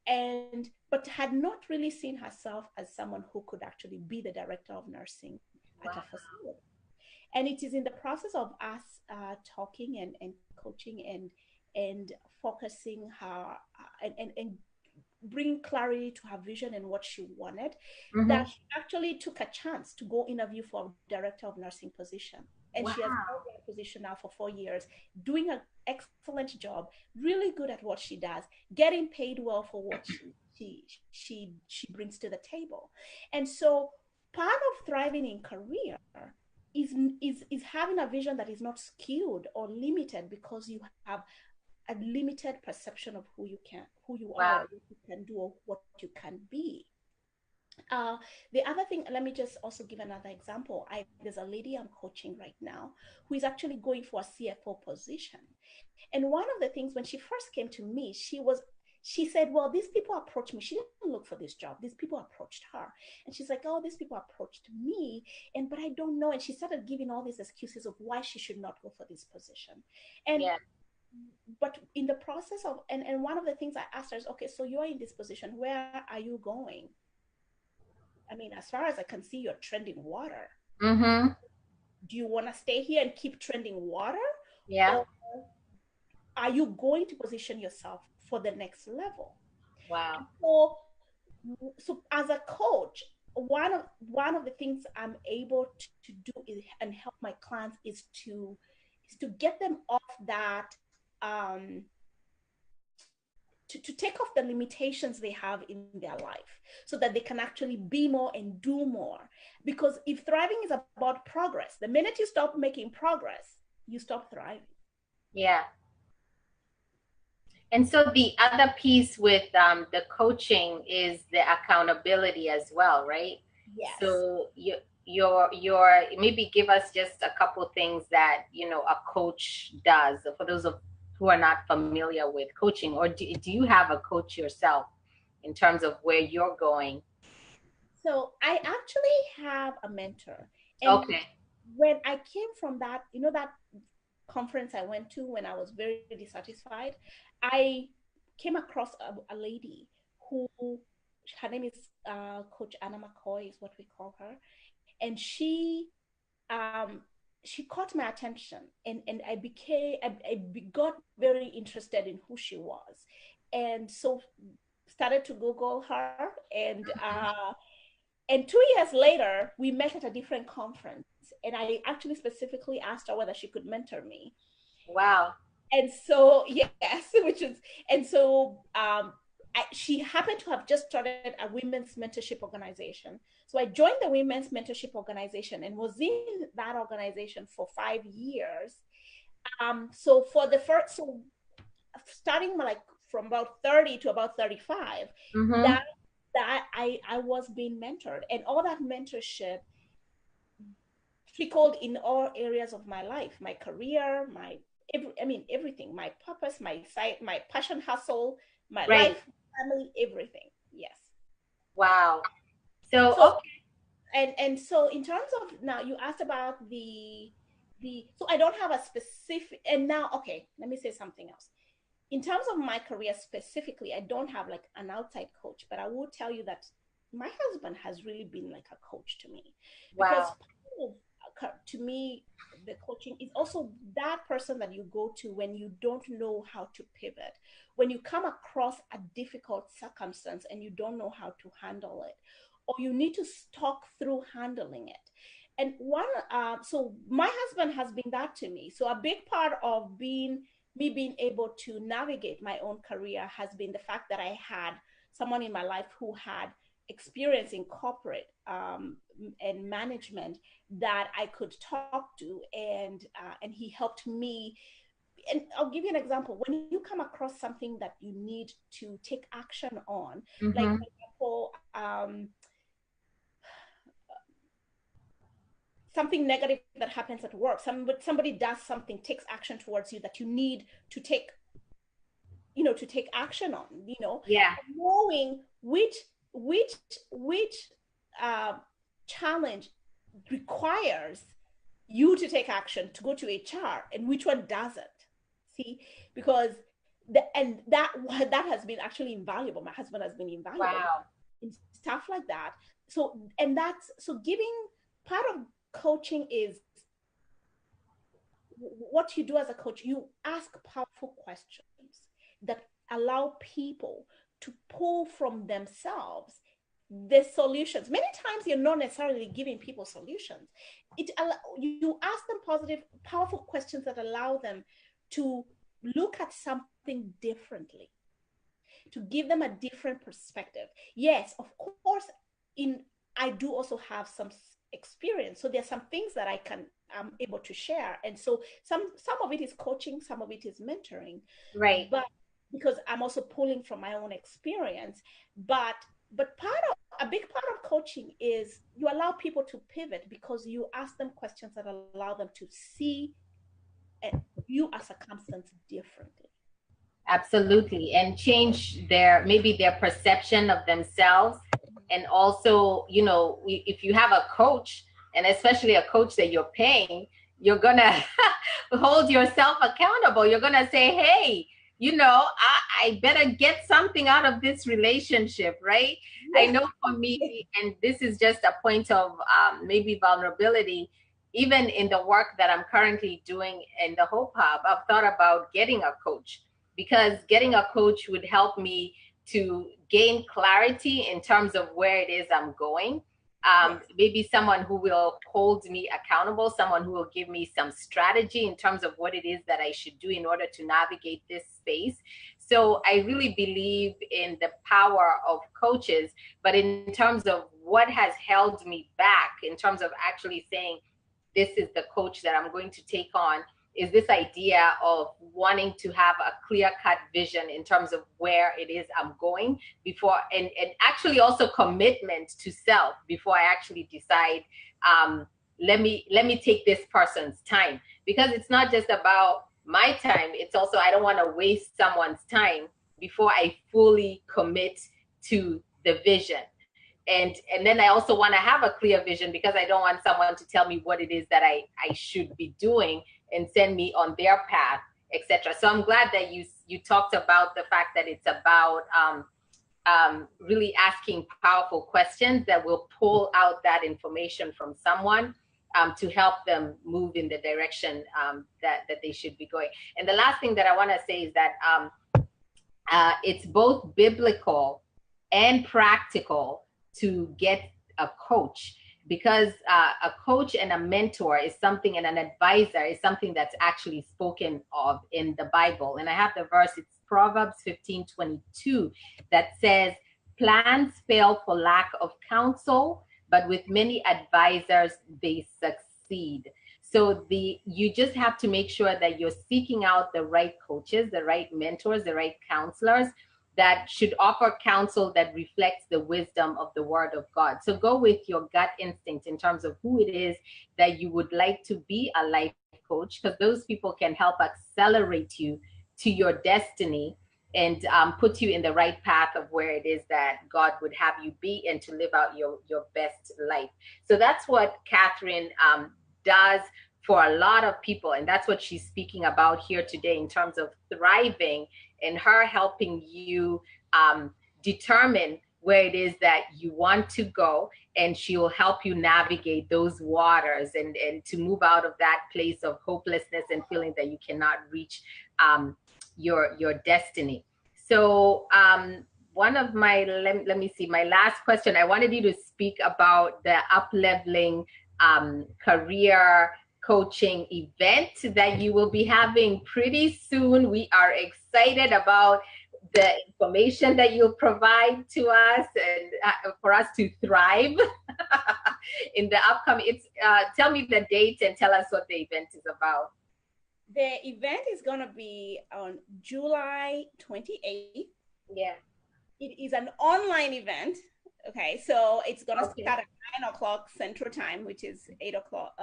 Speaker 2: and but had not really seen herself as someone who could actually be the director of nursing at a
Speaker 1: Wow.
Speaker 2: facility. And it is in the process of us talking and coaching and focusing her and bring clarity to her vision and what she wanted,
Speaker 1: Mm-hmm.
Speaker 2: that she actually took a chance to go interview for a director of nursing position. And
Speaker 1: Wow.
Speaker 2: she has held that position now for 4 years, doing an excellent job, really good at what she does, getting paid well for what she brings to the table. And so part of thriving in career is having a vision that is not skewed or limited because you have a limited perception of who you are,
Speaker 1: Wow.
Speaker 2: or what you can do, or what you can be. Uh, the other thing, let me just also give another example. There's a lady I'm coaching right now who is actually going for a CFO position. And one of the things when she first came to me, she said, well, these people approached me. She didn't look for this job. These people approached her. And she's like, oh, these people approached me. But I don't know. And she started giving all these excuses of why she should not go for this position. And
Speaker 1: Yeah.
Speaker 2: but in the process of and one of the things I asked her is, okay, so you're in this position, where are you going? I mean, as far as I can see, you're trending water.
Speaker 1: Mm-hmm.
Speaker 2: Do you want to stay here and keep trending water,
Speaker 1: Yeah.
Speaker 2: or are you going to position yourself for the next level?
Speaker 1: Wow.
Speaker 2: So as a coach, one of the things I'm able to do and help my clients is to get them off that, um, to take off the limitations they have in their life so that they can actually be more and do more. Because if thriving is about progress, the minute you stop making progress, you stop thriving.
Speaker 1: Yeah. And so the other piece with the coaching is the accountability as well, right?
Speaker 2: Yes.
Speaker 1: So your maybe give us just a couple things that a coach does for those of who are not familiar with coaching, or do you have a coach yourself in terms of where you're going?
Speaker 2: So I actually have a mentor. And
Speaker 1: Okay.
Speaker 2: when I came from that, that conference I went to when I was very dissatisfied, I came across a lady who, her name is Coach Anna McCoy, is what we call her. And um, she caught my attention, and I got very interested in who she was. And so started to Google her, and 2 years later, we met at a different conference. And I actually specifically asked her whether she could mentor me.
Speaker 1: Wow.
Speaker 2: And so, yes, and so she happened to have just started a women's mentorship organization. So I joined the women's mentorship organization and was in that organization for 5 years. So starting like from about 30 to about 35,
Speaker 1: Mm-hmm.
Speaker 2: that I was being mentored, and all that mentorship trickled in all areas of my life, my career, everything, my purpose, my site, my passion, hustle, my
Speaker 1: Right.
Speaker 2: life, family, everything. Yes.
Speaker 1: Wow. So
Speaker 2: So
Speaker 1: okay.
Speaker 2: and so in terms of, now you asked about the so I don't have a specific, and now, okay, let me say something else. In terms of my career specifically, I don't have like an outside coach, but I will tell you that my husband has really been like a coach to me, because
Speaker 1: Wow.
Speaker 2: to me, the coaching is also that person that you go to when you don't know how to pivot, when you come across a difficult circumstance and you don't know how to handle it, or you need to talk through handling it. And so my husband has been that to me. So a big part of being able to navigate my own career has been the fact that I had someone in my life who had experience in corporate and management that I could talk to, and he helped me. And I'll give you an example. When you come across something that you need to take action on, like
Speaker 1: Mm-hmm.
Speaker 2: for example, something negative that happens at work, somebody does something, takes action towards you that you need to take to take action on,
Speaker 1: Yeah.
Speaker 2: knowing which uh, challenge requires you to take action to go to HR and which one doesn't. See, because that has been actually invaluable. My husband has been invaluable
Speaker 1: Wow.
Speaker 2: in stuff like that. So giving part of coaching is what you do as a coach. You ask powerful questions that allow people to pull from themselves the solutions. Many times you're not necessarily giving people solutions. You ask them positive, powerful questions that allow them to look at something differently, to give them a different perspective. Yes, of course, I do also have some experience. So there's some things that I'm able to share. And so some of it is coaching, some of it is mentoring.
Speaker 1: Right.
Speaker 2: But because I'm also pulling from my own experience. But a big part of coaching is you allow people to pivot because you ask them questions that allow them to see you a circumstance differently.
Speaker 1: Absolutely. And change maybe their perception of themselves. And also, if you have a coach, and especially a coach that you're paying, you're going to hold yourself accountable. You're going to say, hey, I better get something out of this relationship, right? I know for me, and this is just a point of maybe vulnerability, even in the work that I'm currently doing in the Hope Hub, I've thought about getting a coach, because getting a coach would help me to gain clarity in terms of where it is I'm going. Maybe someone who will hold me accountable, someone who will give me some strategy in terms of what it is that I should do in order to navigate this space. So I really believe in the power of coaches, but in terms of what has held me back, in terms of actually saying, this is the coach that I'm going to take on, is this idea of wanting to have a clear-cut vision in terms of where it is I'm going before, and actually also commitment to self before I actually decide, let me take this person's time, because it's not just about my time. It's also, I don't want to waste someone's time before I fully commit to the vision. And then I also want to have a clear vision, because I don't want someone to tell me what it is that I should be doing and send me on their path, etc. So I'm glad that you talked about the fact that it's about really asking powerful questions that will pull out that information from someone to help them move in the direction that they should be going. And the last thing that I want to say is that it's both biblical and practical to get a coach, because a coach and a mentor is something, and an advisor is something that's actually spoken of in the Bible. And I have the verse, it's Proverbs 15:22, that says, plans fail for lack of counsel, but with many advisors, they succeed. So you just have to make sure that you're seeking out the right coaches, the right mentors, the right counselors that should offer counsel that reflects the wisdom of the Word of God. So go with your gut instinct in terms of who it is that you would like to be a life coach, because those people can help accelerate you to your destiny and put you in the right path of where it is that God would have you be, and to live out your best life. So that's what Catherine does for a lot of people. And that's what she's speaking about here today in terms of thriving, and her helping you determine where it is that you want to go. And she will help you navigate those waters and to move out of that place of hopelessness and feeling that you cannot reach your destiny. So one of my, let me see, my last question, I wanted you to speak about the up-leveling career coaching event that you will be having pretty soon. We are excited about the information that you'll provide to us, and for us to thrive in the upcoming. Tell me the date and tell us what the event is about.
Speaker 2: The event is going to be on July 28th.
Speaker 1: Yeah.
Speaker 2: It is an online event. Okay, so it's going to start at 9 o'clock Central Time, which is 8 o'clock,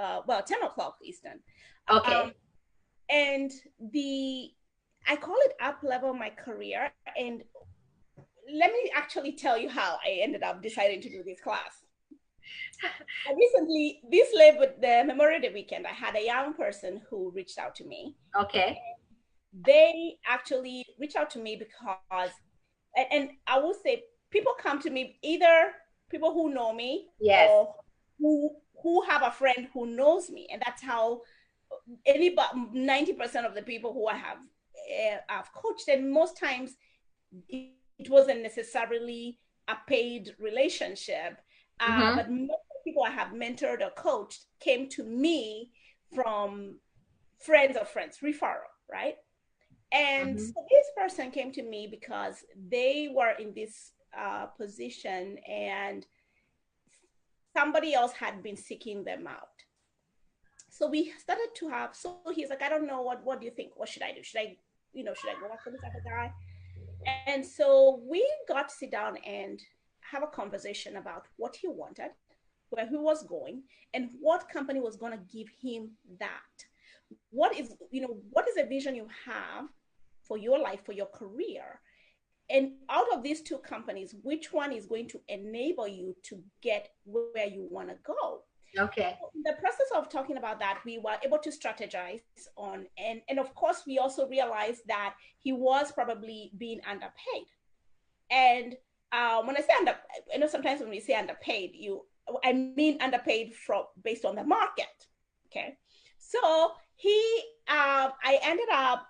Speaker 2: 10 o'clock Eastern.
Speaker 1: Okay.
Speaker 2: And I call it up level my career. And let me actually tell you how I ended up deciding to do this class. I recently, this Labor, the Memorial Day weekend, I had a young person who reached out to me.
Speaker 1: Okay.
Speaker 2: They actually reached out to me because, and I will say, people come to me, either people who know me,
Speaker 1: Yes.
Speaker 2: or who have a friend who knows me, and that's how 90% of the people who I have I've coached, and most times it wasn't necessarily a paid relationship, but most people I have mentored or coached came to me from friends of friends, referral, right? And so this person came to me because they were in this position, and somebody else had been seeking them out. So we started to have, so he's like, I don't know, what do you think? What should I do? Should I go after this other guy? And so we got to sit down and have a conversation about what he wanted, where he was going, and what company was going to give him that. What is a vision you have for your life, for your career? And out of these two companies, which one is going to enable you to get where you want to go?
Speaker 1: Okay.
Speaker 2: In the process of talking about that, we were able to strategize on, and of course, we also realized that he was probably being underpaid. And when I say under, I know sometimes when we say underpaid, I mean underpaid based on the market. Okay, so we ended up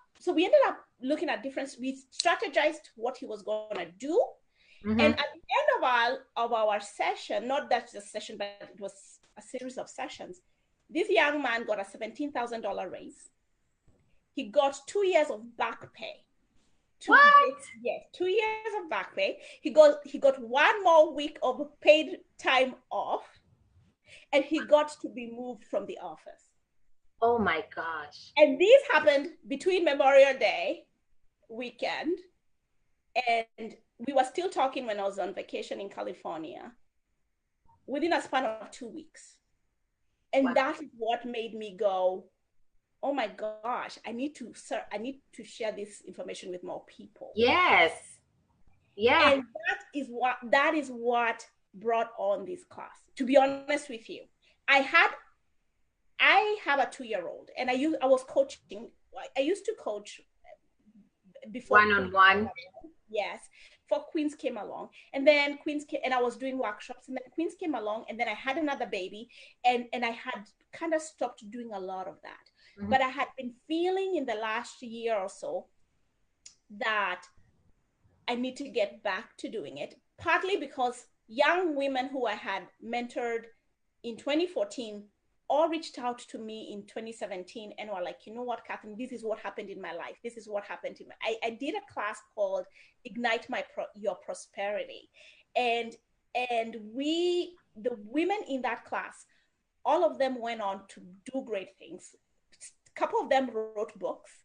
Speaker 2: looking at different. We strategized what he was going to do, and at the end of our session, not that the session, but it was a series of sessions, this young man got a $17,000 raise. He got 2 years of back pay.
Speaker 1: What?
Speaker 2: Yes, 2 years of back pay. He got one more week of paid time off, and he got to be moved from the office.
Speaker 1: Oh my gosh.
Speaker 2: And this happened between Memorial Day weekend, and we were still talking when I was on vacation in California, within a span of 2 weeks. And
Speaker 1: Wow.
Speaker 2: that is what made me go, oh my gosh, I need to share this information with more people.
Speaker 1: Yes. Yeah.
Speaker 2: And that is what brought on this class. To be honest with you, I have a 2-year-old, and I was coaching. I used to coach before
Speaker 1: One-on-one.
Speaker 2: Yes, before Queens came along, and then and I was doing workshops, and then Queens came along, and then I had another baby, and I had kind of stopped doing a lot of that. But I had been feeling in the last year or so that I need to get back to doing it, partly because young women who I had mentored in 2014 all reached out to me in 2017 and were like, you know what, Catherine, this is what happened in my life. This is what happened in I did a class called Ignite Your Prosperity. And the women in that class, all of them went on to do great things. A couple of them wrote books.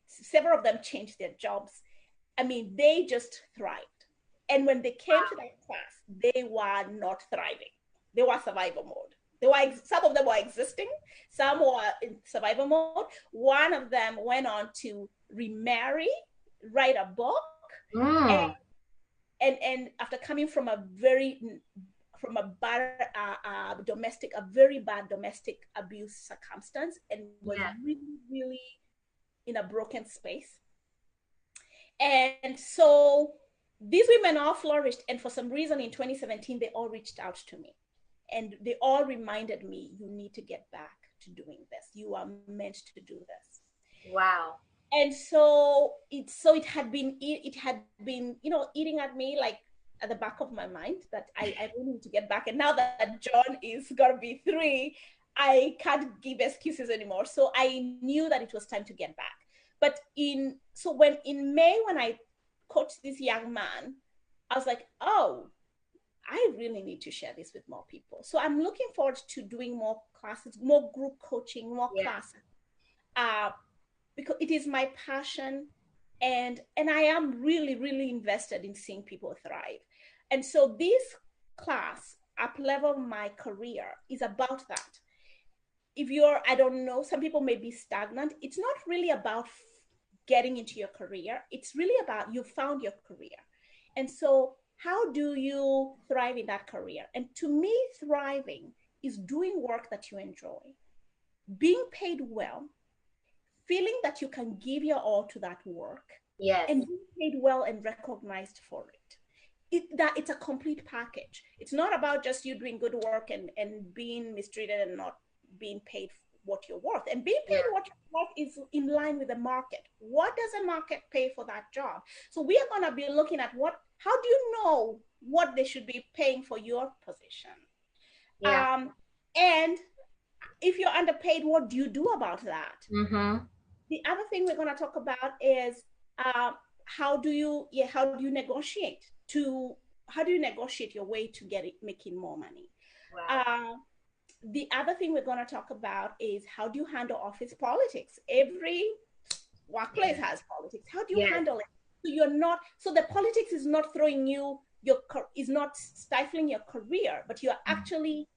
Speaker 2: Several of them changed their jobs. I mean, they just thrived. And when they came to that class, they were not thriving. They were survival mode. Some of them were existing, some were in survival mode. One of them went on to remarry, write a book, and after coming from a very bad domestic abuse circumstance, and was really, really in a broken space. And so these women all flourished, and for some reason in 2017 they all reached out to me, and they all reminded me, you need to get back to doing this. You are meant to do this.
Speaker 1: Wow.
Speaker 2: And so it had been eating at me, like at the back of my mind, that I really need to get back. And now that John is gonna be 3, I can't give excuses anymore. So I knew that it was time to get back. But in May, when I coached this young man, I was like, oh, I really need to share this with more people. So I'm looking forward to doing more classes, more group coaching, more classes, because it is my passion, and I am really, really invested in seeing people thrive. And so this class, Up Level My Career, is about that. if you're, I don't know, some people may be stagnant. It's not really about getting into your career. It's really about you found your career. And so how do you thrive in that career? And to me, thriving is doing work that you enjoy, being paid well, feeling that you can give your all to that work,
Speaker 1: Yes.
Speaker 2: and being paid well and recognized for it. That it's a complete package. It's not about just you doing good work and being mistreated and not being paid what you're worth. And being paid what you're worth is in line with the market. What does the market pay for that job? So we are going to be looking at how do you know what they should be paying for your position?
Speaker 1: Yeah.
Speaker 2: And if you're underpaid, what do you do about that?
Speaker 1: Mm-hmm.
Speaker 2: The other thing we're going to talk about is how do you negotiate your way to making more money?
Speaker 1: Wow.
Speaker 2: The other thing we're going to talk about is how do you handle office politics? Every workplace has politics. How do you handle it? So the politics is not throwing is not stifling your career, but you are actually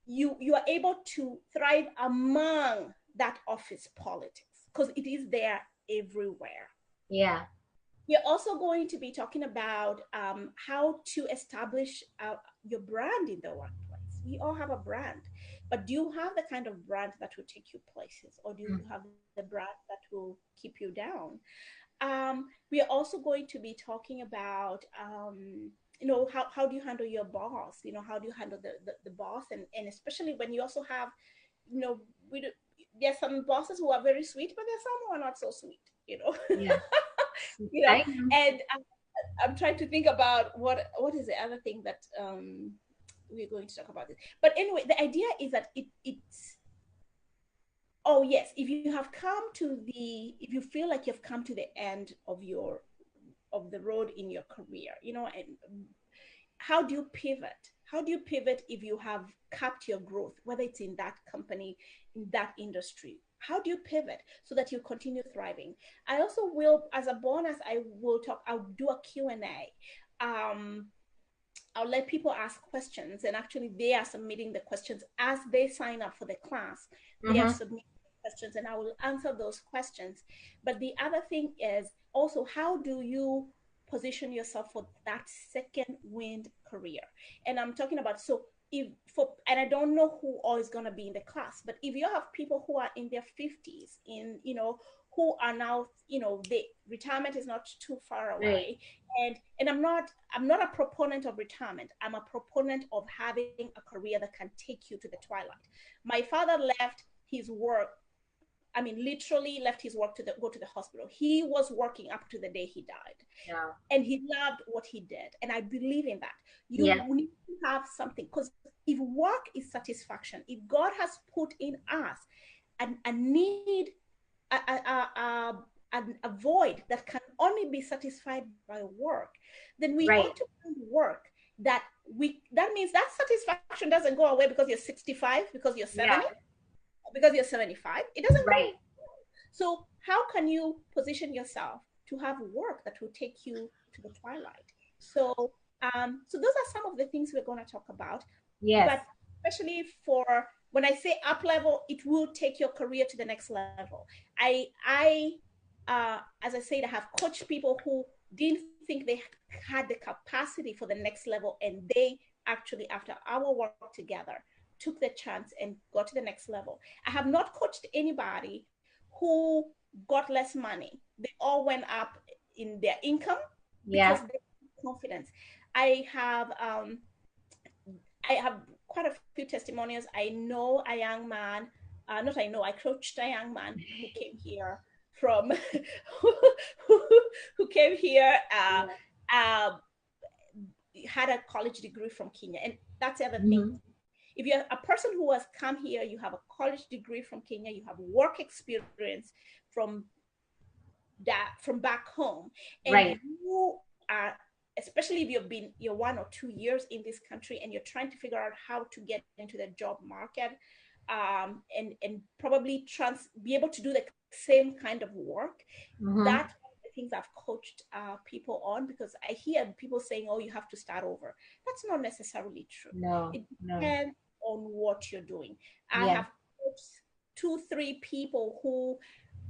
Speaker 2: you are able to thrive among that office politics because it is there everywhere.
Speaker 1: Yeah.
Speaker 2: We're also going to be talking about how to establish your brand in the workplace. We all have a brand, but do you have the kind of brand that will take you places, or do you have the brand that will keep you down? We are also going to be talking about how do you handle your boss? How do you handle the boss, and especially when you also have, there's some bosses who are very sweet, but there's some who are not so sweet.
Speaker 1: Yeah.
Speaker 2: you know and I'm trying to think about what is the other thing that we're going to talk about this. But anyway, the idea is that it's oh yes, if you feel like you've come to the end of the road in your career, and how do you pivot? How do you pivot if you have capped your growth, whether it's in that company, in that industry? How do you pivot so that you continue thriving? I also will, as a bonus, I'll do a Q&A. I'll let people ask questions, and actually they are submitting the questions as they sign up for the class. They are submitting questions, and I will answer those questions. But the other thing is also, how do you position yourself for that second wind career? And I'm talking about, and I don't know who all is going to be in the class, but if you have people who are in their 50s, who are now, the retirement is not too far away. Right. And I'm not a proponent of retirement. I'm a proponent of having a career that can take you to the twilight. My father left his work. I mean, literally left his work to go to the hospital. He was working up to the day he died. Yeah. And he loved what he did. And I believe in that. You need to have something, because if work is satisfaction, if God has put in us a need, a void that can only be satisfied by work, then we ought to find work that means that satisfaction doesn't go away because you're 65, because you're 70, because you're 75. It doesn't go. So how can you position yourself to have work that will take you to the twilight? So so those are some of the things we're going to talk about. Yes. But especially for when I say up level, it will take your career to the next level. As I said, I have coached people who didn't think they had the capacity for the next level, and they actually, after our work together, took the chance and got to the next level. I have not coached anybody who got less money. They all went up in their income because they had confidence. I have quite a few testimonials. I know a young man, I coached a young man who came here from, who came here, had a college degree from Kenya. And that's the other thing. If you're a person who has come here, you have a college degree from Kenya, you have work experience from back home, and you are, especially if you're 1 or 2 years in this country and you're trying to figure out how to get into the job market, and probably be able to do the same kind of work. That's one of the things I've coached people on, because I hear people saying, oh, you have to start over. That's not necessarily true. It depends on what you're doing. I
Speaker 1: Yeah.
Speaker 2: have coached 2, 3 people who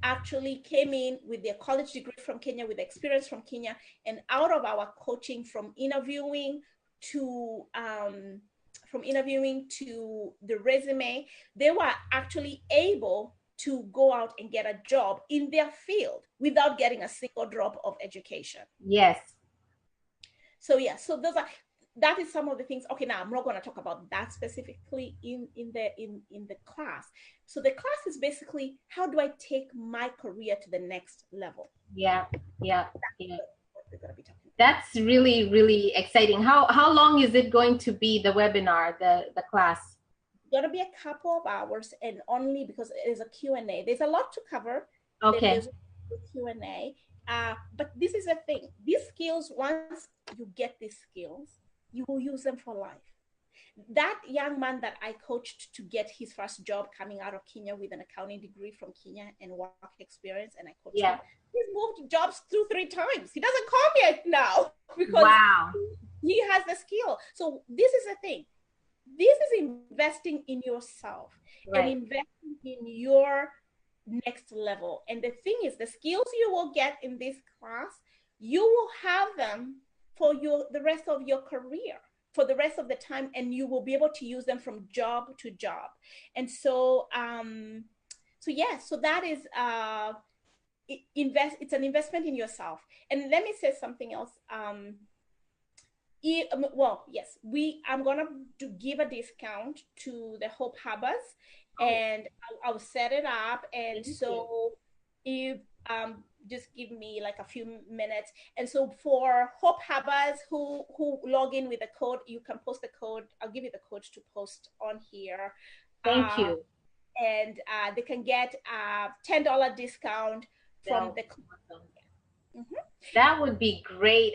Speaker 2: actually came in with their college degree from Kenya, with experience from Kenya, and out of our coaching, from interviewing to the resume, they were actually able to go out and get a job in their field without getting a single drop of education.
Speaker 1: Yes.
Speaker 2: So yeah, so that is some of the things. Okay, now I'm not going to talk about that specifically in the class. So the class is basically, how do I take my career to the next level?
Speaker 1: Yeah. Yeah. Yeah.
Speaker 2: What we're going to be talking about.
Speaker 1: That's really, really exciting. How long is it going to be, the webinar, the class?
Speaker 2: It's going to be a couple of hours, and only because it is a Q&A. There's a lot to cover.
Speaker 1: Okay.
Speaker 2: There's a Q&A. But this is the thing. These skills, once you get these skills, you will use them for life. That young man that I coached to get his first job coming out of Kenya with an accounting degree from Kenya and work experience, and I coached him. He's moved jobs 2-3 times. He doesn't call me now because
Speaker 1: wow.
Speaker 2: he has the skill. So this is the thing. This is investing in yourself,
Speaker 1: right.
Speaker 2: and investing in your next level. And the thing is, the skills you will get in this class, you will have them for the rest of your career, for the rest of the time, and you will be able to use them from job to job. And so so that is it's an investment in yourself. And let me say something else. I'm gonna give a discount to the Hope Harbors, and I'll set it up. And so if just give me like a few minutes. And so for Hope Harbors who log in with the code, you can post the code. I'll give you the code to post on here.
Speaker 1: Thank you.
Speaker 2: And they can get a $10 discount from the
Speaker 1: awesome. That would be great.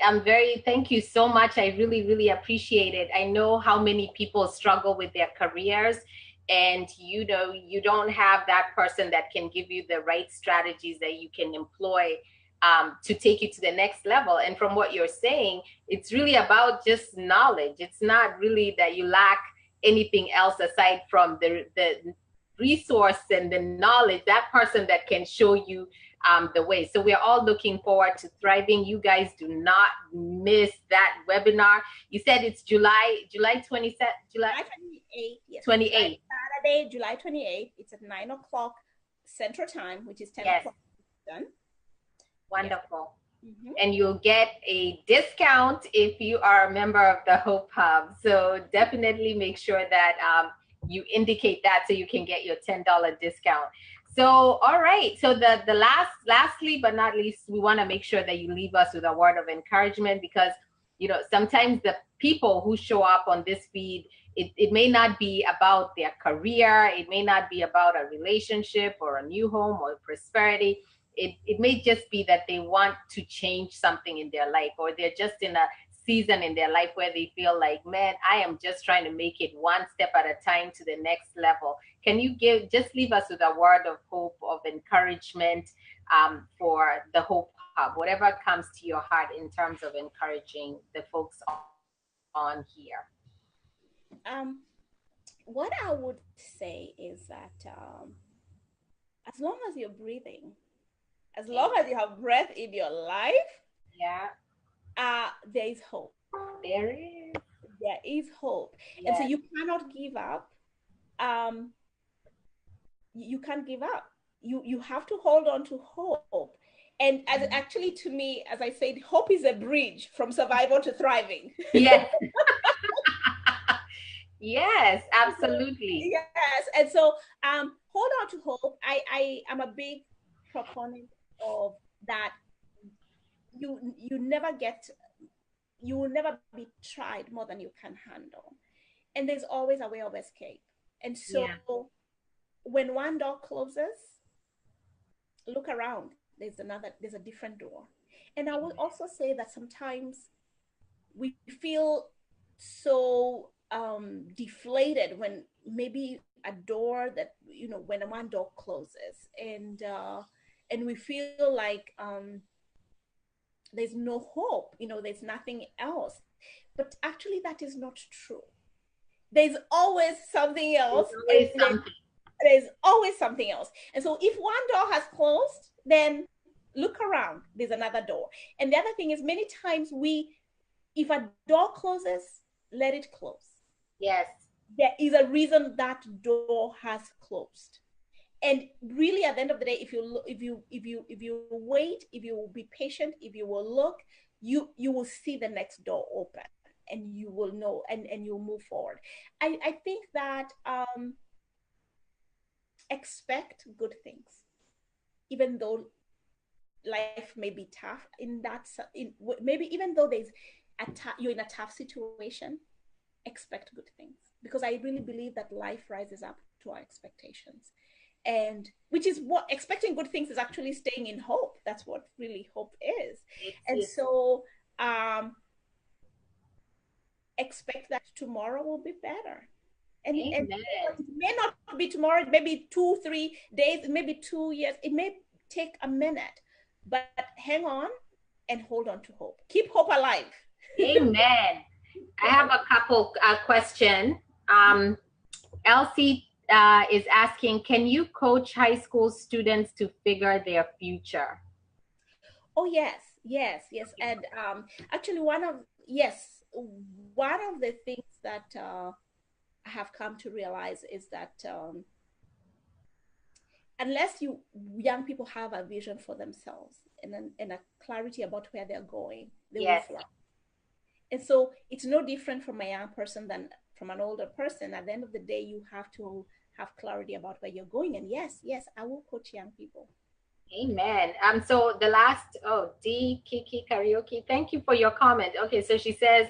Speaker 1: Thank you so much. I really, really appreciate it. I know how many people struggle with their careers, and you don't have that person that can give you the right strategies that you can employ to take you to the next level. And from what you're saying, it's really about just knowledge. It's not really that you lack anything else aside from the resource and the knowledge, that person that can show you the way. So we're all looking forward to Thriving. You guys do not miss that webinar. You said it's July 27th, July
Speaker 2: 28th. Yes.
Speaker 1: 28th.
Speaker 2: Saturday, July 28th. It's at 9:00 Central Time, which is 10:00 done.
Speaker 1: Wonderful. Yes. And you'll get a discount if you are a member of the Hope Hub. So definitely make sure that you indicate that so you can get your $10 discount. So, all right. So lastly but not least, we want to make sure that you leave us with a word of encouragement, because, sometimes the people who show up on this feed, it may not be about their career. It may not be about a relationship or a new home or prosperity. It may just be that they want to change something in their life, or they're just in a season in their life where they feel like, man, I am just trying to make it one step at a time to the next level. Can you just leave us with a word of hope, of encouragement for the Hope Hub, whatever comes to your heart in terms of encouraging the folks on here?
Speaker 2: What I would say is that as long as you're breathing, as long as you have breath in your life, there is hope.
Speaker 1: There is.
Speaker 2: There is hope. Yes. And so you cannot give up. You can't give up. You have to hold on to hope. And actually, to me, as I said, hope is a bridge from survival to thriving.
Speaker 1: Yes. Yes, absolutely.
Speaker 2: Yes. And so hold on to hope. I am a big proponent of that. You will never be tried more than you can handle. And there's always a way of escape. And so when one door closes, look around. There's a different door. And I will also say that sometimes we feel so deflated when maybe a door that, when one door closes, and we feel like there's no hope, there's nothing else. But actually that is not true. there's always something else.
Speaker 1: There's always
Speaker 2: And
Speaker 1: something.
Speaker 2: there's always something else. And so if one door has closed, then look around, there's another door. And the other thing is, many times if a door closes, let it close.
Speaker 1: Yes.
Speaker 2: There is a reason that door has closed. And really, at the end of the day, if you wait, if you will be patient, if you will look, you will see the next door open, and you will know, and you'll move forward. I think that expect good things, even though life may be tough. Maybe even though you're in a tough situation, expect good things, because I really believe that life rises up to our expectations. And which is what expecting good things is, actually staying in hope. That's what really hope is. So expect that tomorrow will be better. And it may not be tomorrow, maybe 2-3 days, maybe 2 years, it may take a minute, but hang on and hold on to hope. Keep hope alive.
Speaker 1: Amen. I have a couple questions. Elsie is asking, can you coach high school students to figure their future?
Speaker 2: Oh, yes. And actually, one of the things that I have come to realize is that unless young people have a vision for themselves and a clarity about where they're going, they will fly. And so it's no different from a young person than from an older person. At the end of the day, you have to have clarity about where you're going. And yes, I will coach young people.
Speaker 1: Amen. So the last, D Kiki Karaoke, thank you for your comment. Okay, so she says,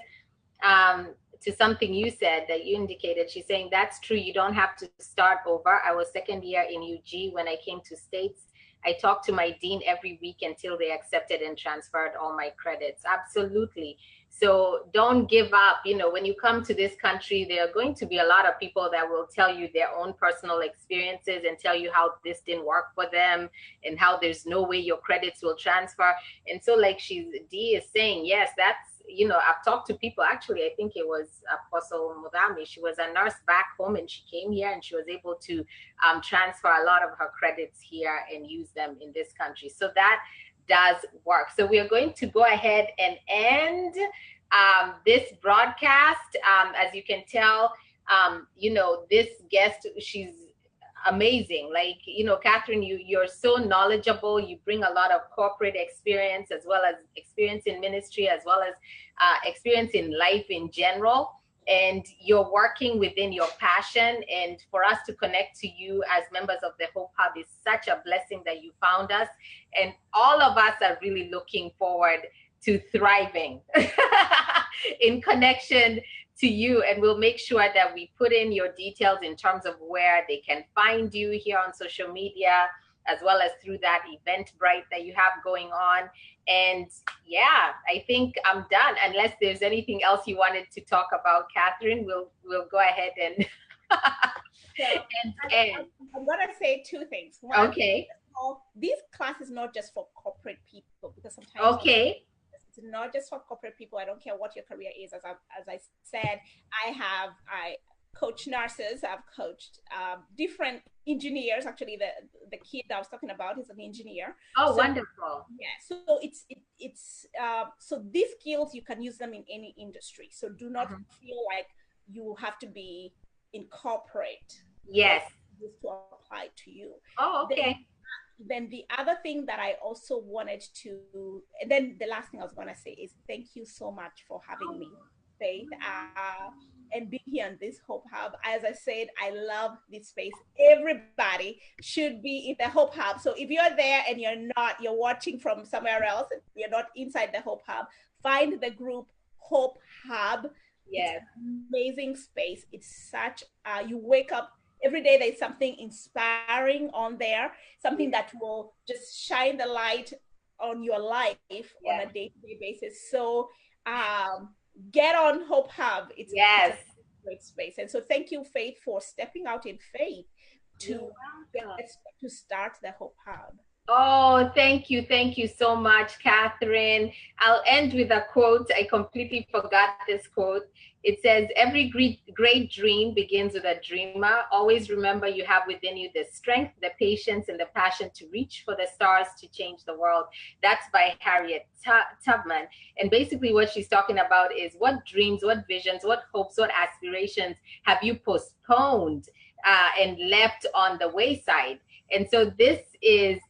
Speaker 1: to something you said that you indicated, she's saying that's true. You don't have to start over. I was second year in UG when I came to States. I talked to my dean every week until they accepted and transferred all my credits. Absolutely. So don't give up. You know, when you come to this country, there are going to be a lot of people that will tell you their own personal experiences and tell you how this didn't work for them and how there's no way your credits will transfer. And so like Dee is saying, yes, that's, you know, I've talked to people, actually, I think it was Apostle Mudami. She was a nurse back home and she came here and she was able to transfer a lot of her credits here and use them in this country. So that does work. So we are going to go ahead and end this broadcast. As you can tell, you know, this guest, she's amazing. Like, you know, Catherine, you're so knowledgeable. You bring a lot of corporate experience, as well as experience in ministry, as well as experience in life in general. And you're working within your passion. And for us to connect to you as members of the Hope Hub is such a blessing that you found us. And all of us are really looking forward to thriving in connection to you, and we'll make sure that we put in your details in terms of where they can find you here on social media, as well as through that Eventbrite that you have going on. And yeah, I think I'm done. Unless there's anything else you wanted to talk about, Catherine, we'll go ahead and
Speaker 2: I'm gonna say two things. One,
Speaker 1: okay.
Speaker 2: This class is not just for corporate people, because sometimes it's not just for corporate people. I don't care what your career is. As I said, I coach nurses. I've coached different engineers. Actually, the kid that I was talking about is an engineer.
Speaker 1: Oh, wonderful.
Speaker 2: Yeah. So it's so these skills, you can use them in any industry. So do not feel like you have to be in corporate.
Speaker 1: Yes.
Speaker 2: To apply to you.
Speaker 1: Oh, okay.
Speaker 2: Then the other thing that I also wanted to, and then the last thing I was going to say is thank you so much for having me, Faith, and being here on this Hope Hub. As I said, I love this space. Everybody should be in the Hope Hub. So if you're there and you're watching from somewhere else, and you're not inside the Hope Hub, find the group Hope Hub.
Speaker 1: Yes.
Speaker 2: It's an amazing space. It's such, you wake up every day, there's something inspiring on there, something that will just shine the light on your life on a day-to-day basis. So get on Hope Hub. It's a great space. And so thank you, Faith, for stepping out in faith to start the Hope Hub.
Speaker 1: Oh, thank you. Thank you so much, Catherine. I'll end with a quote. I completely forgot this quote. It says, every great dream begins with a dreamer. Always remember you have within you the strength, the patience, and the passion to reach for the stars to change the world. That's by Harriet Tubman. And basically, what she's talking about is what dreams, what visions, what hopes, what aspirations have you postponed and left on the wayside? And so, this is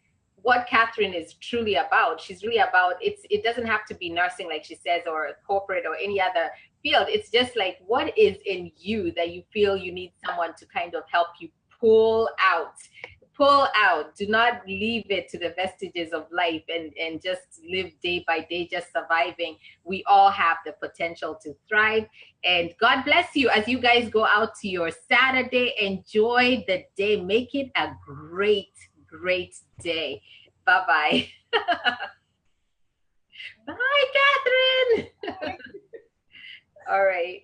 Speaker 1: what Catherine is truly about. She's really about it doesn't have to be nursing, like she says, or corporate or any other field. It's just like, what is in you that you feel you need someone to kind of help you pull out? Pull out. Do not leave it to the vestiges of life and just live day by day, just surviving. We all have the potential to thrive. And God bless you as you guys go out to your Saturday. Enjoy the day. Make it a great day. Bye-bye. Bye, Catherine. All right.